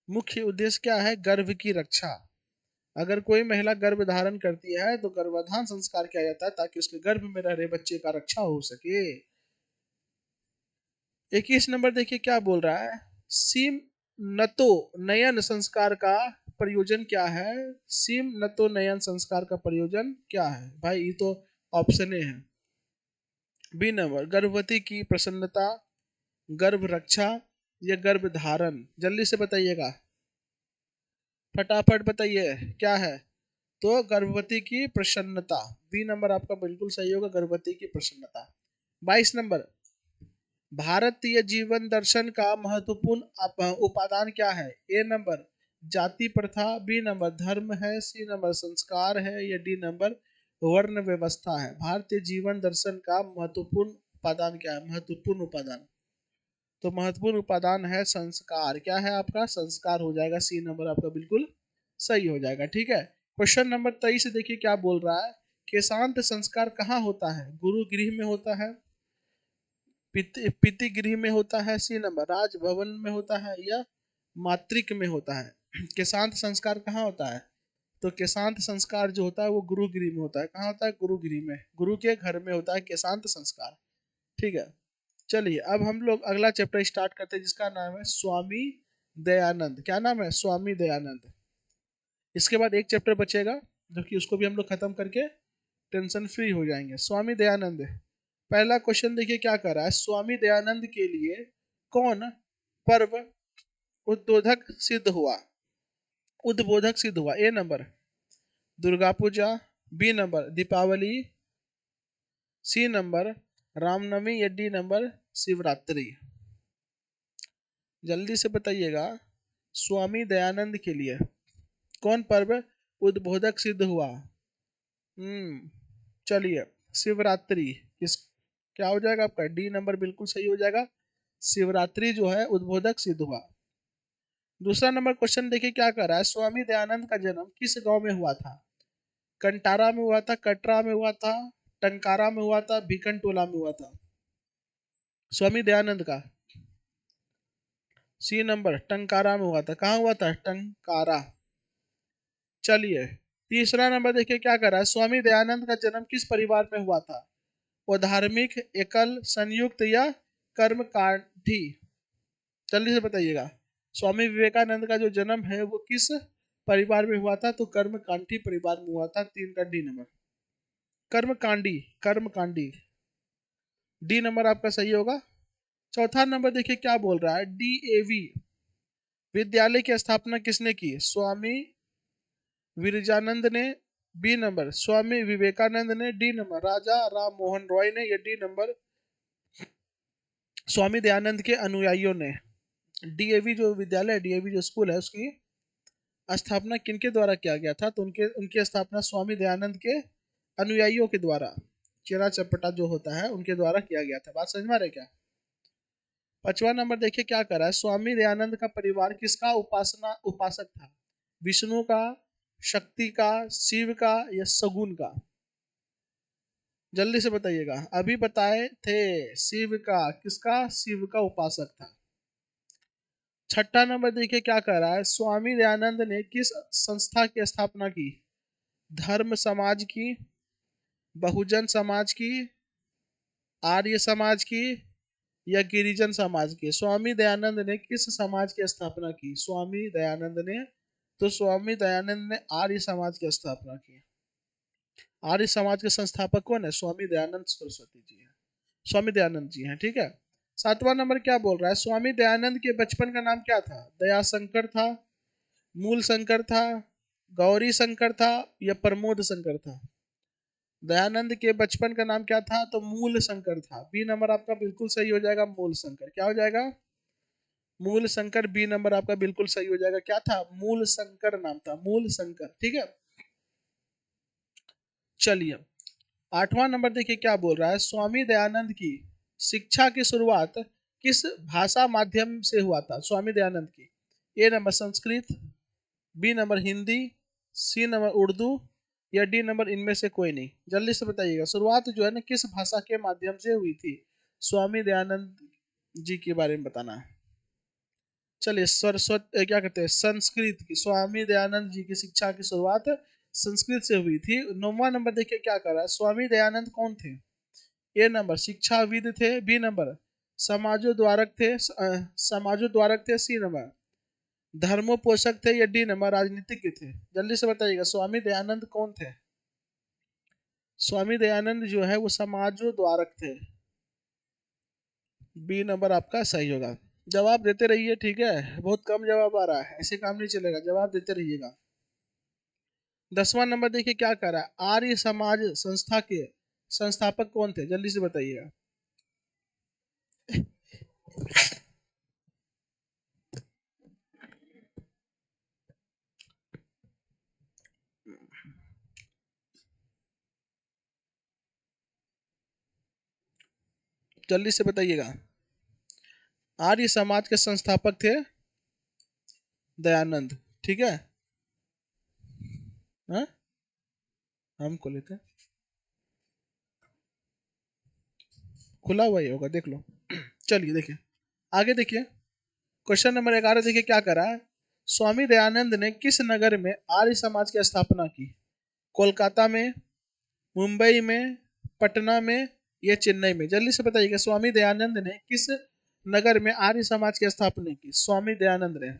मुख्य उद्देश्य क्या है? गर्भ की रक्षा। अगर कोई महिला गर्भ धारण करती है तो गर्भाधान संस्कार किया जाता है ताकि उसके गर्भ में रह रहे बच्चे का रक्षा हो सके। 21 नंबर देखिए क्या बोल रहा है। सीम नतो नयन संस्कार का प्रयोजन क्या है? सीम नतो नयन संस्कार का प्रयोजन क्या है? भाई ये तो ऑप्शन है। बी नंबर, गर्भवती की प्रसन्नता, गर्भ रक्षा या गर्भ धारण। जल्दी से बताइएगा, फटाफट बताइए क्या है? तो गर्भवती की प्रसन्नता। बी नंबर आपका बिल्कुल सही होगा, गर्भवती की प्रसन्नता। 22 नंबर, भारतीय जीवन दर्शन का महत्वपूर्ण उपादान क्या है? ए नंबर, जाति प्रथा। बी नंबर, धर्म है। सी नंबर, संस्कार है। या डी नंबर, वर्ण व्यवस्था है। भारतीय जीवन दर्शन का महत्वपूर्ण उपादान क्या है? महत्वपूर्ण उपादान, तो महत्वपूर्ण उपादान है संस्कार। क्या है आपका? संस्कार हो जाएगा। सी नंबर आपका बिल्कुल सही हो जाएगा। ठीक है। क्वेश्चन नंबर 23 देखिए क्या बोल रहा है। केशांत संस्कार कहाँ होता है? गुरु गृह में होता है, पितृ गृह में होता है। सी नंबर, राजभवन में होता है। या मातृक में होता है। केशांत संस्कार कहाँ होता है? तो केशांत संस्कार जो होता है वो गुरु गृह में होता है। कहाँ होता है? गुरु गृह में, गुरु के घर में होता है केशांत संस्कार। ठीक है। चलिए अब हम लोग अगला चैप्टर स्टार्ट करते हैं जिसका नाम है स्वामी दयानंद। क्या नाम है? स्वामी दयानंद। इसके बाद एक चैप्टर बचेगा जो कि उसको भी हम लोग खत्म करके टेंशन फ्री हो जाएंगे। स्वामी दयानंद, पहला क्वेश्चन देखिए क्या कर रहा है। स्वामी दयानंद के लिए कौन पर्व उद्बोधक सिद्ध हुआ? उद्बोधक सिद्ध हुआ। A number, Durga Puja. B number, Deepavali. C number, Ramnavami. या डी नंबर, शिवरात्रि। जल्दी से बताइएगा, स्वामी दयानंद के लिए कौन पर्व उद्बोधक सिद्ध हुआ? चलिए, शिवरात्रि। किस, क्या हो जाएगा आपका? डी नंबर बिल्कुल सही हो जाएगा। शिवरात्रि जो है उद्बोधक सिद्ध हुआ। दूसरा नंबर क्वेश्चन देखिए क्या कर रहा है। स्वामी दयानंद का जन्म किस गांव में हुआ था? कंटारा में हुआ था, कटरा में हुआ था, टंकारा में हुआ था, भिकनटोला में हुआ था? स्वामी दयानंद का सी नंबर, टंकारा में हुआ था। कहाँ हुआ था? टंकारा। चलिए, तीसरा नंबर देखिए क्या कर रहा है। स्वामी दयानंद का जन्म किस परिवार में हुआ था? वो धार्मिक, एकल, संयुक्त या कर्मकांडी? जल्दी से बताइएगा, स्वामी विवेकानंद का जो जन्म है वो किस परिवार में हुआ था? तो कर्मकांडी परिवार में हुआ था। 3 का डी नंबर, कर्मकांडी। कर्मकांडी, डी नंबर आपका सही होगा। चौथा नंबर देखिए क्या बोल रहा है। डीएवी विद्यालय की स्थापना किसने की? स्वामी विरजानंद ने। बी नंबर, स्वामी विवेकानंद ने। डी नंबर, राजा राम मोहन रॉय ने। या डी नंबर, स्वामी दयानंद के अनुयायियों ने। डीएवी जो विद्यालय, डीएवी जो स्कूल है उसकी स्थापना किनके द्वारा किया गया था? तो उनके उनकी स्थापना स्वामी दयानंद के अनुयायियों के द्वारा, चेरा चपटा जो होता है उनके द्वारा किया गया था। बात समझ में आ रही है क्या? पांचवा नंबर देखिए क्या कर रहा है। स्वामी दयानंद का परिवार किसका उपासक था? विष्णु का, शक्ति का, शिव का या सगुन का? जल्दी से बताइएगा। अभी बताए थे शिव का। किसका? शिव का उपासक था। छठा नंबर देखिए क्या कह रहा है, स्वामी दयानंद ने किस संस्था की स्थापना की? धर्म समाज की, बहुजन समाज की, आर्य समाज की या गिरिजन समाज की? स्वामी दयानंद ने किस समाज की स्थापना की? स्वामी दयानंद ने, तो स्वामी दयानंद ने आर्य समाज की स्थापना की। आर्य समाज के संस्थापक कौन है? स्वामी दयानंद सरस्वती जी है, स्वामी दयानंद जी हैं। ठीक है। सातवां नंबर क्या बोल रहा है, स्वामी दयानंद के बचपन का नाम क्या था? दया शंकर था, मूल शंकर था, गौरी शंकर था या प्रमोद शंकर था? दयानंद के बचपन का नाम क्या था? तो मूल शंकर था। बी नंबर आपका बिल्कुल सही हो जाएगा, मूल शंकर। क्या हो जाएगा? मूल शंकर। बी नंबर आपका बिल्कुल सही हो जाएगा। क्या था? मूल शंकर नाम था, मूल शंकर। ठीक है। चलिए, आठवां नंबर देखिए क्या बोल रहा है, स्वामी दयानंद की शिक्षा की शुरुआत किस भाषा माध्यम से हुआ था? स्वामी दयानंद की, A number Sanskrit, B number Hindi, C number Urdu या डी नंबर इनमें से कोई नहीं? जल्दी से बताइएगा। शुरुआत जो है ना किस भाषा के माध्यम से हुई थी? स्वामी दयानंद जी के बारे में बताना है। चलिए, सरस्वती क्या कहते हैं, संस्कृत की। स्वामी दयानंद जी की शिक्षा की शुरुआत संस्कृत से हुई थी। नौवां नंबर देखिए क्या कर रहा है, स्वामी दयानंद कौन थे? ए नंबर शिक्षाविद थे, बी नंबर समाजोद्वारक थे, समाजोद्वारक थे, सी नंबर धर्मोपोषक थे या डी नंबर राजनीतिज्ञ थे? जल्दी से बताइएगा, स्वामी दयानंद कौन थे? स्वामी दयानंद जो है वो समाजोद्वारक थे। बी नंबर आपका सही होगा। जवाब देते रहिए, ठीक है, बहुत कम जवाब आ रहा है, ऐसे काम नहीं चलेगा, जवाब देते रहिएगा। 10वां नंबर देखिए क्या कर रहा है, आर्य समाज संस्था के संस्थापक कौन थे? जल्दी से बताइएगा। जल्दी से बताइएगा। आर्य समाज के संस्थापक थे दयानंद। ठीक है। हाँ, हमको लेते खुला हुआ ही होगा, देख लो। चलिए देखिए, आगे देखिए, क्वेश्चन नंबर 11 देखिए क्या करा है, स्वामी दयानंद ने किस नगर में आर्य समाज की स्थापना की? कोलकाता में, मुंबई में, पटना में या चेन्नई में? जल्दी से बताइएगा, स्वामी दयानंद ने किस नगर में आर्य समाज की स्थापना की? स्वामी दयानंद ने,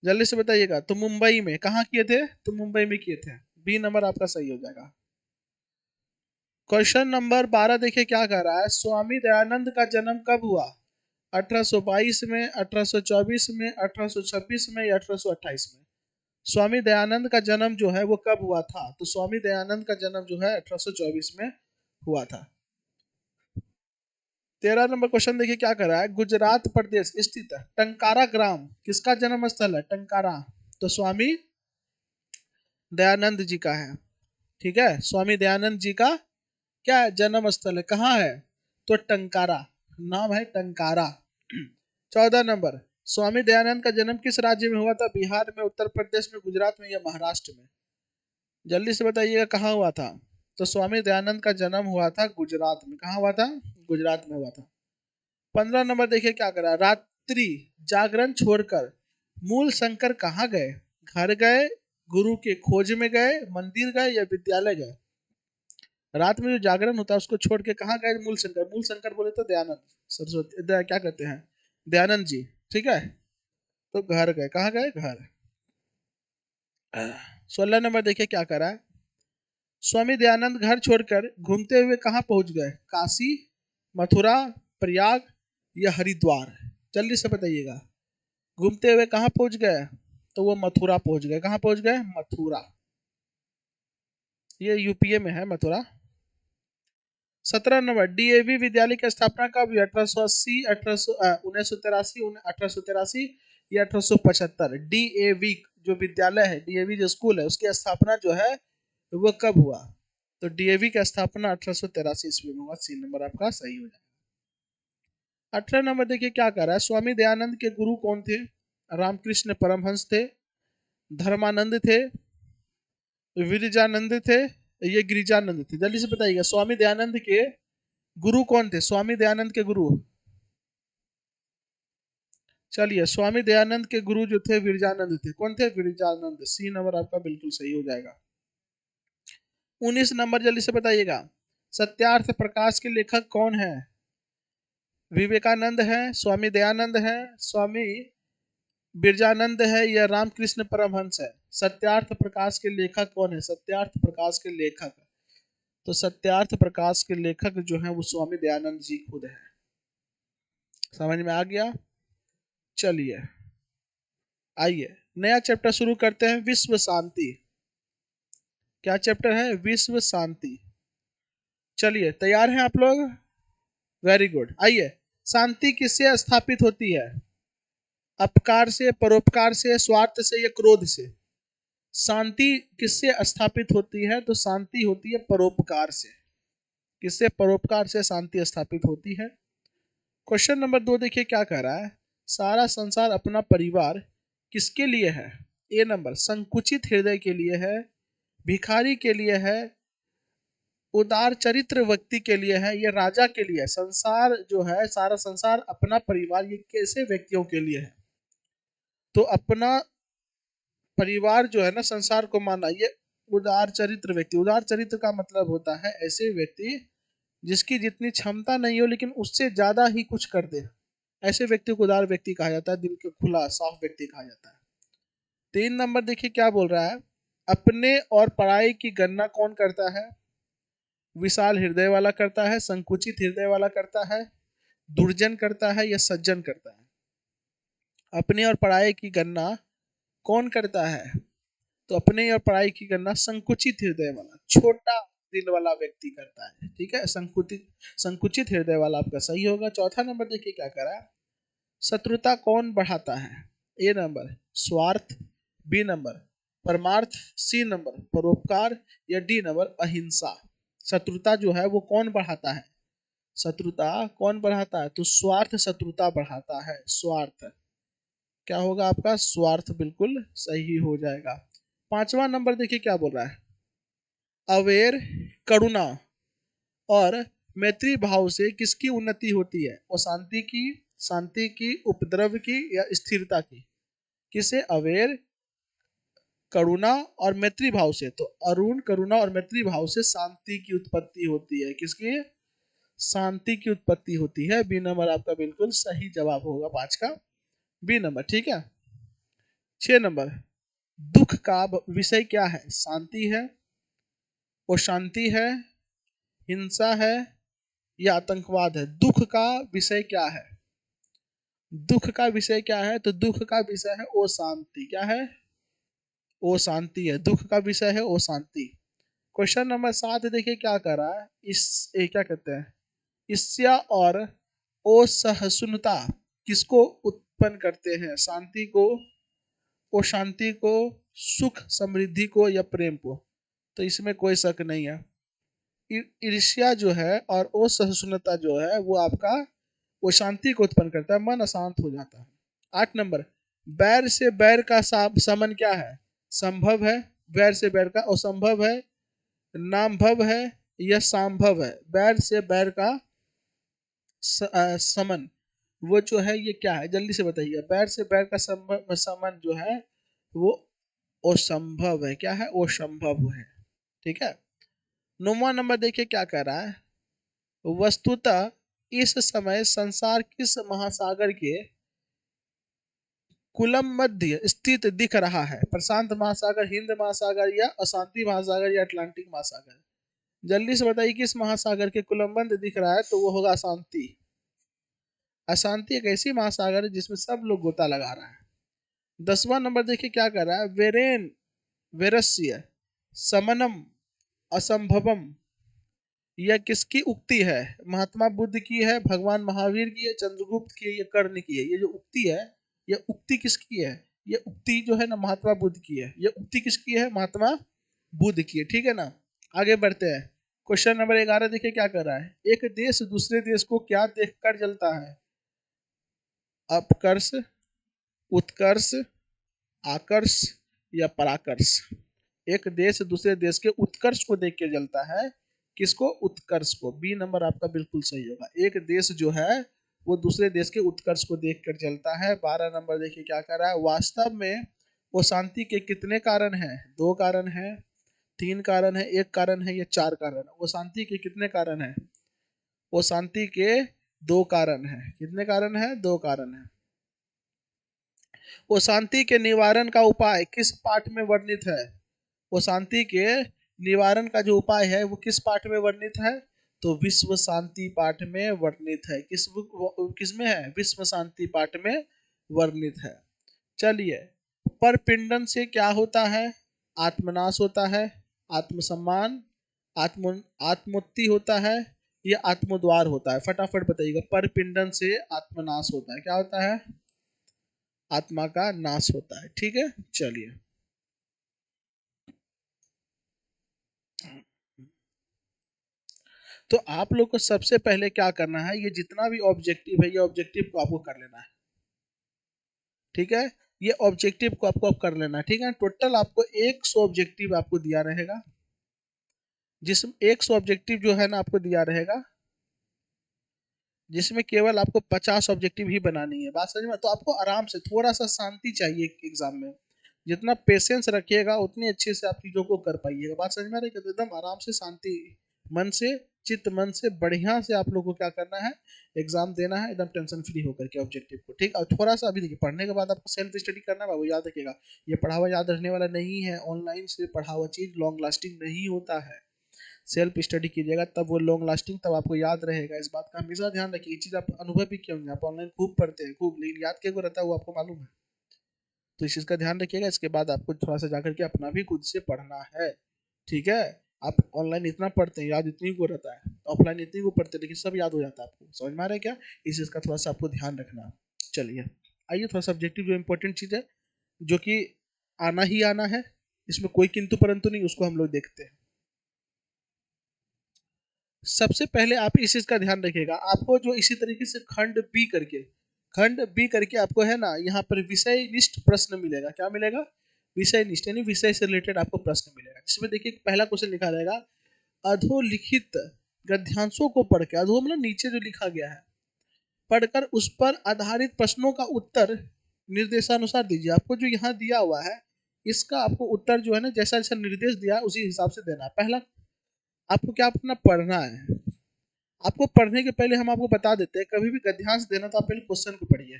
जल्दी से बताइएगा। तो मुंबई में। कहाँ किए थे? तो मुंबई में किए थे। बी नंबर आपका सही हो जाएगा। क्वेश्चन नंबर 12 देखिए क्या कह रहा है, स्वामी दयानंद का जन्म कब हुआ? 1822 में, 1824 में, 1826 में या 1828 में? स्वामी दयानंद का जन्म जो है वो कब हुआ था? तो स्वामी दयानंद का जन्म जो है 1824 में हुआ था। 13 नंबर क्वेश्चन देखिए क्या कर रहा है, गुजरात प्रदेश स्थित टंकारा ग्राम किसका जन्म स्थल है? टंकारा, तो स्वामी दयानंद जी का है। ठीक है, स्वामी दयानंद जी का क्या है? जन्म स्थल है। कहाँ है? तो टंकारा, नाम है टंकारा। 14 नंबर, स्वामी दयानंद का जन्म किस राज्य में हुआ था? बिहार में, उत्तर प्रदेश में, गुजरात में या महाराष्ट्र में? जल्दी से बताइएगा कहाँ हुआ था? तो स्वामी दयानंद का जन्म हुआ था गुजरात में। कहाँ हुआ था? गुजरात में हुआ था। 15 नंबर देखिए क्या करा, रात्रि जागरण छोड़कर मूल शंकर कहाँ गए? घर गए, गुरु के खोज में गए, मंदिर गए या विद्यालय गए? रात में जो जागरण होता है उसको छोड़ के कहाँ गए मूल शंकर? मूल शंकर बोले तो दयानंद सरस्वती क्या कहते हैं, दयानंद जी। ठीक है, तो घर गए। कहाँ गए? घर। 16 नंबर देखिए क्या करा है, स्वामी दयानंद घर छोड़कर घूमते हुए कहाँ पहुंच गए? काशी, मथुरा, प्रयाग या हरिद्वार? जल्दी से बताइएगा। घूमते हुए कहाँ पहुंच गए? तो वो मथुरा पहुंच गए। कहाँ पहुंच गए? मथुरा। ये यूपीए में है मथुरा। 17 नंबर, डीएवी विद्यालय की स्थापना कब हुई? 1880, 1983, 1883 या 1875? डीएवी जो विद्यालय है, डीएवी जो स्कूल है, उसकी स्थापना जो है वो कब हुआ? तो डीएवी की स्थापना 1883 ईस्वी में हुआ। सी नंबर आपका सही हो जाएगा। 18 नंबर देखिए क्या कर रहा है, स्वामी दयानंद के गुरु कौन थे? रामकृष्ण परमहंस थे, धर्मानंद थे, विरजानंद थे, ये गिरिजानंद थे। जल्दी से बताइएगा, स्वामी दयानंद के गुरु कौन थे? स्वामी दयानंद के गुरु, चलिए, स्वामी दयानंद के गुरु जो थे विरजानंद थे। कौन थे? विरजानंद। सी नंबर आपका बिल्कुल सही हो जाएगा। 19 नंबर जल्दी से बताइएगा, सत्यार्थ प्रकाश के लेखक कौन है? विवेकानंद है, स्वामी दयानंद है, स्वामी बिरजानंद है, या रामकृष्ण परमहंस है? सत्यार्थ प्रकाश के लेखक कौन है? सत्यार्थ प्रकाश के लेखक, तो सत्यार्थ प्रकाश के लेखक जो है वो स्वामी दयानंद जी खुद है। समझ में आ गया? चलिए आइए नया चैप्टर शुरू करते हैं, विश्व शांति। क्या चैप्टर है? विश्व शांति। चलिए, तैयार हैं आप लोग? Very good. आइए, शांति किससे स्थापित होती है? अपकार से, परोपकार से, स्वार्थ से, या क्रोध से? शांति किससे स्थापित होती है? तो शांति होती है परोपकार से। किससे? परोपकार से शांति स्थापित होती है। क्वेश्चन नंबर 2 देखिए क्या कह रहा है, सारा संसार अपना परिवार किसके लिए है? ए नंबर, संकुचित हृदय के लिए है, भिखारी के लिए है, उदार चरित्र व्यक्ति के लिए है, या राजा के लिए? संसार जो है, सारा संसार अपना परिवार, ये कैसे व्यक्तियों के लिए है? तो अपना परिवार जो है ना, संसार को माना, ये उदार चरित्र व्यक्ति। उदार चरित्र का मतलब होता है ऐसे व्यक्ति जिसकी जितनी क्षमता नहीं हो लेकिन उससे ज्यादा ही कुछ कर दे, ऐसे व्यक्ति को उदार व्यक्ति कहा जाता है, दिल के खुला साफ व्यक्ति कहा जाता है। 3 नंबर देखिए क्या बोल रहा है, अपने और पराई की गणना कौन करता है? विशाल हृदय वाला करता है, संकुचित हृदय वाला करता है, दुर्जन करता है, या सज्जन करता है? अपने और पराई की गणना कौन करता है? तो अपने और पराई की गणना संकुचित हृदय वाला, छोटा दिल वाला व्यक्ति करता है। ठीक है, संकुचित संकुचित हृदय वाला आपका सही होगा। चौथा नंबर देखिए क्या करा, शत्रुता कौन बढ़ाता है? ए नंबर, स्वार्थ, बी नंबर, परमार्थ, सी नंबर, परोपकार, या डी नंबर, अहिंसा? शत्रुता जो है वो कौन बढ़ाता है? शत्रुता कौन बढ़ाता है? तो स्वार्थ शत्रुता बढ़ाता है। स्वार्थ क्या होगा आपका? स्वार्थ बिल्कुल सही हो जाएगा। 5वां नंबर देखिए क्या बोल रहा है, अवेर, करुणा और मैत्री भाव से किसकी उन्नति होती है? और शांति की, शांति की, उपद्रव की, या स्थिरता की? किसे? अवेर, करुणा और मैत्री भाव से। तो अरुण, करुणा और मैत्री भाव से शांति की उत्पत्ति होती है। किसकी? शांति की उत्पत्ति होती है। बी नंबर आपका बिल्कुल सही जवाब होगा 5 का, बी नंबर। ठीक है। 6 नंबर, दुख का विषय क्या है? शांति है, वो शांति है, हिंसा है, या आतंकवाद है? दुख का विषय क्या है? दुख का विषय क्या है? तो दुख का विषय है ओ शांति। क्या है? ओ शांति है। दुख का विषय है ओ शांति। क्वेश्चन नंबर 7 देखिए क्या कर रहा है, क्या कहते हैं, ईर्ष्या और असहिष्णुता किसको उत्पन्न करते हैं? शांति को, ओ शांति को, सुख समृद्धि को, या प्रेम को? तो इसमें कोई शक नहीं है, ईर्ष्या जो है और असहिष्णुता जो है वो आपका, वो शांति को उत्पन्न करता है, मन अशांत हो जाता है। 8 नंबर, बैर से बैर का समन क्या है? संभव है, बैर से बैर का, असंभव है, नामभव है, या सांभव है? बैर से बैर का समन वो जो है ये क्या है? जल्दी से बताइए। बैर से बैर का समन जो है वो असंभव है। क्या है? असंभव है। ठीक है। 9वां नंबर देखिए क्या कह रहा है, वस्तुतः इस समय संसार किस महासागर के कुलम मध्य स्थित दिख रहा है? प्रशांत महासागर, हिंद महासागर, या अशांति महासागर, या अटलांटिक महासागर? जल्दी से बताइए किस महासागर के कुलमबंध दिख रहा है? तो वो होगा अशांति। अशांति एक ऐसी महासागर है जिसमें सब लोग गोता लगा रहा है। 10वां नंबर देखिए क्या कर रहा है, वेरेन वेरस्य समनम असंभवम, यह किसकी उक्ति है? महात्मा बुद्ध की है, भगवान महावीर की है, चंद्रगुप्त की है, या कर्ण की है? ये जो उक्ति है, ये उक्ति किसकी है? ये उक्ति जो है ना महात्मा बुद्ध की है। ये उक्ति किसकी है? महात्मा बुद्ध की है। ठीक है ना। आगे बढ़ते हैं। क्वेश्चन नंबर 11 देखिए क्या कर रहा है, एक देश दूसरे देश को क्या देखकर जलता है? अपकर्ष, उत्कर्ष, आकर्ष, या पराकर्ष? एक देश दूसरे देश के उत्कर्ष को देख के जलता है। किसको? उत्कर्ष को। बी नंबर आपका बिल्कुल सही होगा। एक देश जो है वो दूसरे देश के उत्कर्ष को देख कर जलता है। 12 नंबर देखिए क्या कर रहा है। वास्तव में वो शांति के कितने कारण हैं? 2 कारण हैं, 3 कारण है, 1 कारण है, या 4 कारण है? वो शांति के कितने कारण हैं? वो शांति के 2 कारण है। कितने कारण है? 2 कारण है। वो शांति के निवारण का उपाय किस पाठ में वर्णित है? वो शांति के निवारण का जो उपाय है वो किस पाठ में वर्णित है? तो विश्व शांति पाठ में वर्णित है। किस में है? विश्व शांति पाठ में वर्णित है। चलिए, पर पिंडन से क्या होता है? आत्मनाश होता है, आत्मसम्मान, आत्मोत्ति होता है, या आत्मद्वार होता है? फटाफट बताइएगा। पर पिंडन से आत्मनाश होता है। क्या होता है? आत्मा का नाश होता है। ठीक है, चलिए। तो आप लोग को सबसे पहले क्या करना है, ये जितना भी ऑब्जेक्टिव है ये ऑब्जेक्टिव को आपको कर लेना है। ठीक है, ये ऑब्जेक्टिव को आपको अब कर लेना है। ठीक है, टोटल आपको 100 ऑब्जेक्टिव आपको दिया रहेगा। जिसमें 100 ऑब्जेक्टिव जो है ना आपको दिया रहेगा, जिसमें केवल आपको 50 ऑब्जेक्टिव ही बनानी है। बात समझ में? तो आपको आराम से, थोड़ा सा शांति चाहिए एग्जाम में। जितना पेशेंस रखिएगा उतनी अच्छे से आप चीजों को कर पाइएगा। बात समझ में आ रही है? तो एकदम आराम से, शांति मन से, चित्त मन से बढ़िया से आप लोग को क्या करना है, एग्जाम देना है एकदम टेंशन फ्री होकर के ऑब्जेक्टिव को। ठीक। और थोड़ा सा अभी देखिए, पढ़ने के बाद आपको सेल्फ स्टडी करना है, वो याद रखिएगा। ये पढ़ा हुआ याद रखने वाला नहीं है। ऑनलाइन से पढ़ा हुआ चीज लॉन्ग लास्टिंग नहीं होता है। सेल्फ स्टडी कीजिएगा तब वो लॉन्ग लास्टिंग, तब आपको याद रहेगा। इस बात का हमेशा ध्यान रखिए। ये चीज आप अनुभव भी क्यों नहीं, आप ऑनलाइन खूब पढ़ते हैं खूब, लेकिन याद क्या को रहता है वो आपको मालूम है। तो इस चीज का ध्यान रखिएगा। इसके बाद आपको थोड़ा सा जाकर के अपना भी खुद से पढ़ना है। ठीक है। आप ऑनलाइन इतना पढ़ते हैं, याद इतनी को रहता है, ऑफलाइन इतनी को पढ़ते हैं, लेकिन सब याद हो जाता है आपको। समझ में आ रहा है क्या? इस चीज का थोड़ा सा आपको ध्यान रखना। चलिए, आइए थोड़ा सब्जेक्टिव जो इम्पोर्टेंट चीज है, जो कि आना ही आना है, इसमें कोई किंतु परंतु नहीं, उसको हम लोग देखते हैं। सबसे पहले आप इस चीज का ध्यान रखिएगा। आपको जो इसी तरीके से खंड बी करके आपको है ना, यहाँ पर विषय निष्ठ प्रश्न मिलेगा। क्या मिलेगा? विषय निष्ठ, यानी विषय से रिलेटेड आपको प्रश्न मिलेगा। जिसमें देखिए पहला क्वेश्चन लिखा रहेगा, अधोलिखित गद्यांशों को पढ़ के, अधो मतलब नीचे जो लिखा गया है, पढ़कर उस पर आधारित प्रश्नों का उत्तर निर्देशानुसार दीजिए। आपको जो यहाँ दिया हुआ है, इसका आपको उत्तर जो है ना, जैसा जैसा निर्देश दिया है उसी हिसाब से देना है। पहला आपको क्या अपना पढ़ना है। आपको पढ़ने के पहले हम आपको बता देते हैं, कभी भी गद्यांश देना तो आप पहले क्वेश्चन को पढ़िए।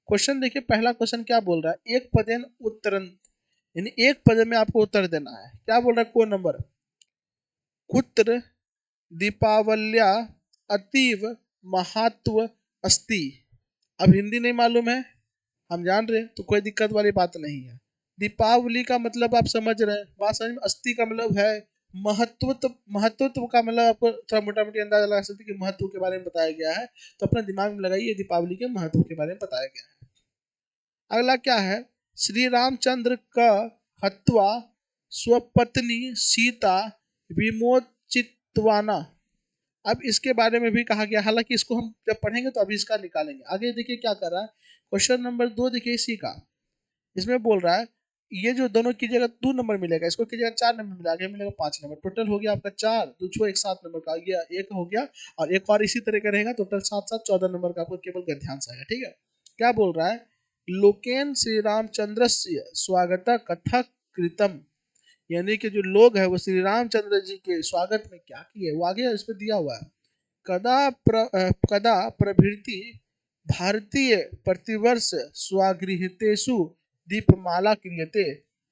क्वेश्चन देखिए, पहला क्वेश्चन क्या बोल रहा है, एक पदेन उत्तरन, यानी एक पद में आपको उत्तर देना है। क्या बोल रहा है? को नंबर, कुत्र दीपावल्या अतीव महत्व अस्ति। अब हिंदी नहीं मालूम है, हम जान रहे हैं, तो कोई दिक्कत वाली बात नहीं है। दीपावली का मतलब आप समझ रहे हैं, बात समझ में? अस्थि का मतलब है महत्व का मतलब आपको थोड़ा मोटा मोटी अंदाजा लगा सकते हैं कि महत्व के बारे में बताया गया है। तो अपने दिमाग में लगाइए, दीपावली के महत्व के बारे में बताया गया है। अगला क्या है, श्री रामचंद्र का हत्वा स्वपत्नी सीता विमोचितवाना। अब इसके बारे में भी कहा गया, हालांकि इसको हम जब पढ़ेंगे तो अभी इसका निकालेंगे। आगे देखिए क्या कर रहा है, क्वेश्चन नंबर 2 देखिए इसी का। इसमें बोल रहा है, ये जो दोनों कीजिएगा 2 नंबर मिलेगा, इसको कीजिएगा 4 नंबर मिलेगा, आगे मिलेगा 5 नंबर। टोटल हो गया आपका 4, 2 छो 1 7 नंबर का गया, एक हो गया। और एक और इसी तरह का रहेगा, टोटल 7 7 14 नंबर का आपको केवल गद्यांश आएगा। ठीक है। क्या बोल रहा है, लोकेन श्री रामचंद्र स्वागत कथा कृतम, यानी कि जो लोग है वो श्री रामचंद्र जी के स्वागत में क्या किए, वो आगे इस पे दिया हुआ है। कदा प्रभृति भारतीय प्रतिवर्ष स्वगृहतेषु दीपमाला क्रियते,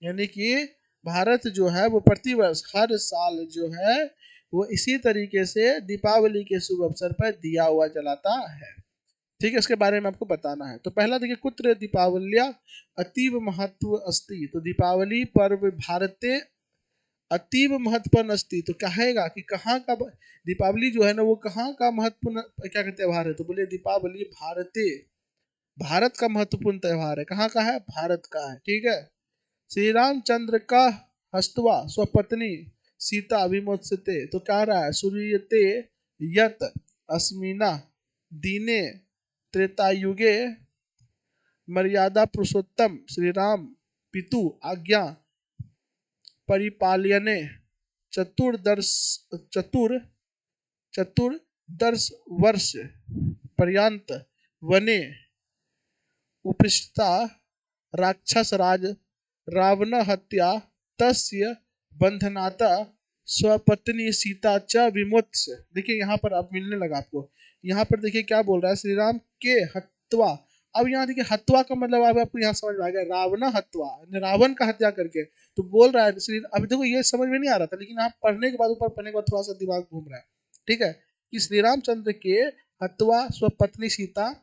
यानी कि भारत जो है वो प्रतिवर्ष हर साल जो है वो इसी तरीके से दीपावली के शुभ अवसर पर दिया हुआ जलाता है। ठीक है, इसके बारे में आपको बताना है। तो पहला देखिए, कुत्र दीपावल्या अतीव महत्व अस्ति। तो दीपावली पर्व भारते अतीव महत्वपूर्ण अस्ति, तो कहेगा कि कहाँ का दीपावली जो है ना वो कहाँ का महत्वपूर्ण क्या कहते त्योहार है, तो बोले दीपावली भारते, भारत का महत्वपूर्ण त्योहार है। कहाँ का है? भारत का है। ठीक है। श्री रामचंद्र का हस्तवा स्वपत्नी सीता विमोचते, तो कह रहा है, सूर्यते यत अस्मिना दीने त्रेतायुगे मर्यादा पुरुषोत्तम श्री राम पितु आज्ञा परिपालयने चतुर्दश चतुर चतुर्दश वर्ष पर्यंत वने उपस्थिता राक्षस राज रावण हत्या तस्य बंधनाता स्वपत्नी सीता च विमुत्स्य। देखिए यहाँ पर अब मिलने लगा आपको। यहाँ पर देखिए क्या बोल रहा है, श्री राम के हत्वा। अब यहाँ देखिए हत्वा का मतलब अब आपको यहाँ समझ में आ गया, रावण हत्वा, रावण का हत्या करके। तो बोल रहा है श्री, अभी देखो ये समझ में नहीं आ रहा था, लेकिन आप पढ़ने के बाद, ऊपर पढ़ने के बाद थोड़ा सा दिमाग घूम रहा है। ठीक है, कि श्री रामचंद्र के हत्वा स्वपत्नी सीता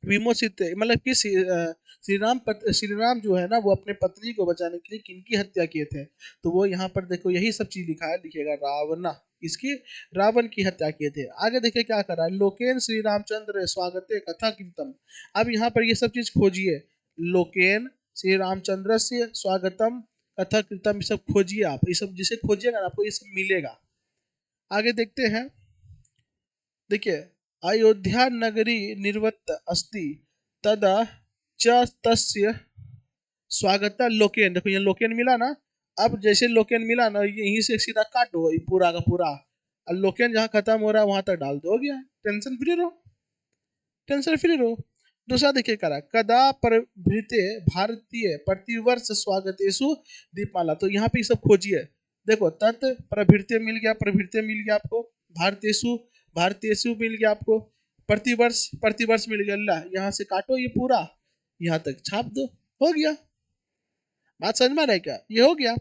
विमोचित, मतलब कि श्री राम जो है ना, वो अपने पत्नी को बचाने के लिए किनकी हत्या किए थे। तो वो यहाँ पर देखो यही सब चीज लिखा है, लिखेगा रावण, इसकी रावण की हत्या किए थे। आगे देखिए क्या कर रहा है, लोकेन श्री रामचंद्र स्वागते कथा कीर्तम। अब यहाँ पर ये सब चीज खोजिए, लोकेन श्री रामचंद्र से स्वागतम कथा कीर्तम, ये सब खोजिए आप, ये सब जिसे खोजिएगा ना आपको ये सब मिलेगा। आगे देखते हैं, देखिए अयोध्या नगरी निर्वत अस्ति तदा च तस्य स्वागत लोकेन। देखो ये लोकेन मिला ना, अब जैसे लोकेन मिला ना, यहीं से सीधा काटो ये पूरा का पूरा, और लोकेन जहाँ खत्म हो रहा है वहां तक डाल दो, हो गया। टेंशन फ्री रहो, टेंशन फ्री रहो। दूसरा देखिए करा, कदा प्रभृते भारतीय प्रतिवर्ष स्वागतेशु दीपमाला। तो यहाँ पे ये सब खोजिए, देखो तत् प्रभृते मिल गया, प्रभृते मिल गया आपको, भारतेशु भारतेशु मिल गया आपको, प्रतिवर्ष प्रतिवर्ष मिल गया, ला यहाँ से काटो ये पूरा, यहाँ तक छाप दो, हो गया। बात समझ में आ रहा है क्या, ये हो गया।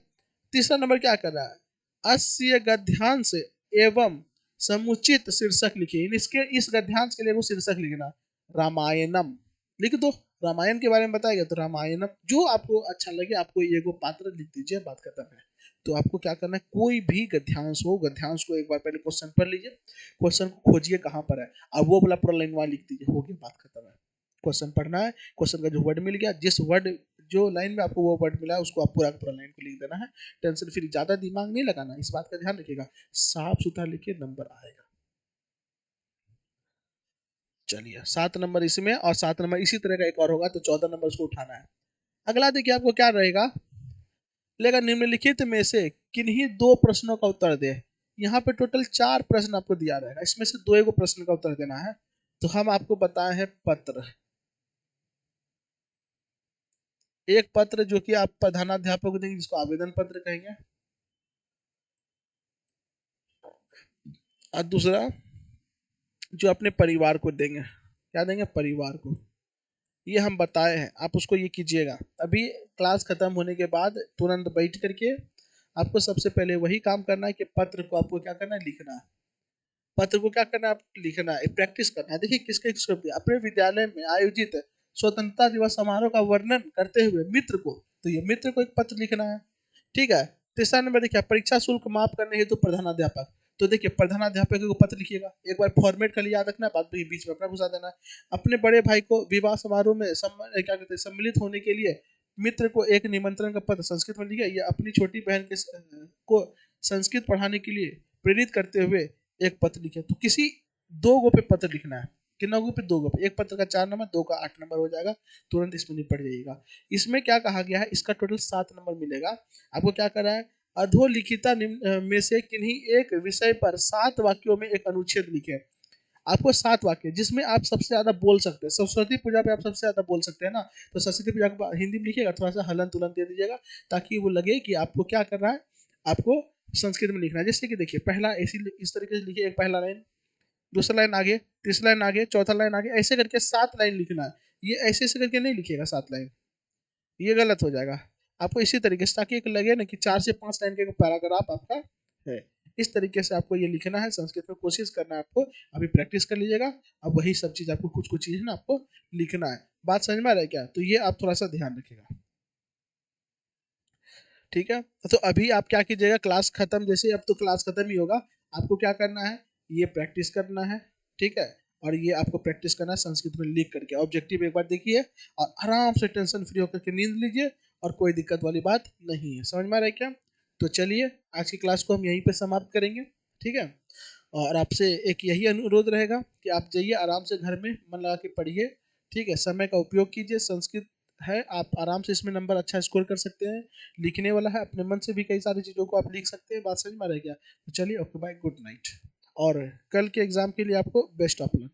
तीसरा नंबर क्या कर रहा है, अस्य गद्यांश एवं समुचित शीर्षक लिखिए। इसके इस गद्यांश के लिए वो शीर्षक लिखना, रामायणम लिख दो, रामायण के बारे में बताएगा तो रामायणम, जो आपको अच्छा लगे आपको ये को पात्र लिख दीजिए, बात खत्म है। तो आपको क्या करना है, कोई भी गद्यांश हो, गद्यांश को एक बार पहले क्वेश्चन पढ़ लीजिए, क्वेश्चन को खोजिए कहाँ पर है, अब वो बोला पूरा लाइन वहां लिख दीजिए, हो गया, बात खत्म है। क्वेश्चन पढ़ना है, क्वेश्चन का जो वर्ड मिल गया, जिस वर्ड जो लाइन में आपको वो वर्ड मिला है उसको आप पूरा पूरा लाइन को लिख देना है। टेंशन फ्री, ज्यादा दिमाग नहीं लगाना, इस बात का ध्यान रखिएगा, साफ सुथरा लिखिए, नंबर आएगा। चलिए 7 नंबर इसमें, और 7 नंबर इसी तरह का एक और होगा, तो 14 नंबर उसको उठाना है। अगला देखिए आपको क्या रहेगा, लेगा निम्नलिखित में से किन्हीं 2 प्रश्नों का उत्तर दे। यहाँ पे टोटल 4 प्रश्न आपको दिया रहेगा, इसमें से 2 प्रश्न का उत्तर देना है। तो हम आपको बताए हैं पत्र, एक पत्र जो कि आप प्रधानाध्यापक को देंगे, जिसको आवेदन पत्र कहेंगे, और दूसरा जो अपने परिवार को देंगे, क्या देंगे, परिवार को। ये हम बताए हैं, आप उसको ये कीजिएगा। अभी क्लास खत्म होने के बाद तुरंत बैठ करके आपको सबसे पहले वही काम करना है कि पत्र को आपको क्या करना है, लिखना है। पत्र को क्या करना है, आप लिखना है, प्रैक्टिस करना है। देखिए किसके किसको, अपने विद्यालय में आयोजित स्वतंत्रता दिवस समारोह का वर्णन करते हुए मित्र को, तो ये मित्र को एक पत्र लिखना है। ठीक है। तीसरा नंबर देखिए, परीक्षा शुल्क माफ करने हेतु तो प्रधानाध्यापक, तो देखिए प्रधानाध्यापक को पत्र लिखिएगा, एक बार फॉर्मेट खाली याद रखना है, बाद में बीच में अपना घुसा देना है। अपने बड़े भाई को विवाह समारोह में क्या कहते हैं, सम्मिलित होने के लिए मित्र को एक निमंत्रण का पत्र संस्कृत में लिखिए, या अपनी छोटी बहन के को संस्कृत पढ़ाने के लिए प्रेरित करते हुए एक पत्र लिखे। तो किसी 2 गो पे पत्र लिखना है, कितना गो पे, 2 गो पे, एक पत्र का 4 नंबर, 2 का 8 नंबर हो जाएगा, तुरंत इसमें निपट जाइएगा। इसमें क्या कहा गया है, इसका टोटल 7 नंबर मिलेगा। आपको क्या करना है, अधोलिखिता में से किन्हीं एक विषय पर 7 वाक्यों में एक अनुच्छेद लिखे। आपको 7 वाक्य जिसमें आप सबसे ज्यादा बोल सकते हैं, सरस्वती पूजा पे आप सबसे ज्यादा बोल सकते हैं ना, तो सरस्वती पूजा को हिंदी में लिखिएगा, थोड़ा सा हलन तुलन दे दीजिएगा, ताकि वो लगे कि आपको क्या करना है, आपको संस्कृत में लिखना है। जैसे कि देखिए पहला ऐसी इस तरीके से लिखिए, एक पहला लाइन, दूसरा लाइन आगे, तीसरा लाइन आगे, चौथा लाइन आगे, ऐसे करके 7 लाइन लिखना है। ये ऐसे ऐसे करके नहीं लिखिएगा 7 लाइन, ये गलत हो जाएगा। आपको इसी तरीके से, ताकि एक लगे ना कि 4 से 5 लाइन का पैराग्राफ आपका है, इस तरीके से आपको ये लिखना है, संस्कृत में कोशिश करना है आपको। अभी प्रैक्टिस कर लीजिएगा, अब वही सब चीज आपको कुछ कुछ चीज ना आपको लिखना है। बात समझ में आ रहा है क्या, तो ये आप थोड़ा सा ध्यान रखिएगा। ठीक है, तो अभी आप क्या कीजिएगा, क्लास खत्म, जैसे अब तो क्लास खत्म ही होगा, आपको क्या करना है, ये प्रैक्टिस करना है। ठीक है, और ये आपको प्रैक्टिस करना है संस्कृत में लिख करके, ऑब्जेक्टिव एक बार देखिए, और आराम से टेंशन फ्री होकर के नींद लीजिए, और कोई दिक्कत वाली बात नहीं है। समझ में आ रहा है क्या, तो चलिए आज की क्लास को हम यहीं पे समाप्त करेंगे। ठीक है, और आपसे एक यही अनुरोध रहेगा कि आप जाइए आराम से घर में मन लगा के पढ़िए। ठीक है, समय का उपयोग कीजिए, संस्कृत है, आप आराम से इसमें नंबर अच्छा स्कोर कर सकते हैं। लिखने वाला है, अपने मन से भी कई सारी चीज़ों को आप लिख सकते हैं। बात समझ में आ रही है क्या? तो चलिए, ओके बाय, गुड नाइट, और कल के एग्ज़ाम के लिए आपको बेस्ट ऑफ लक।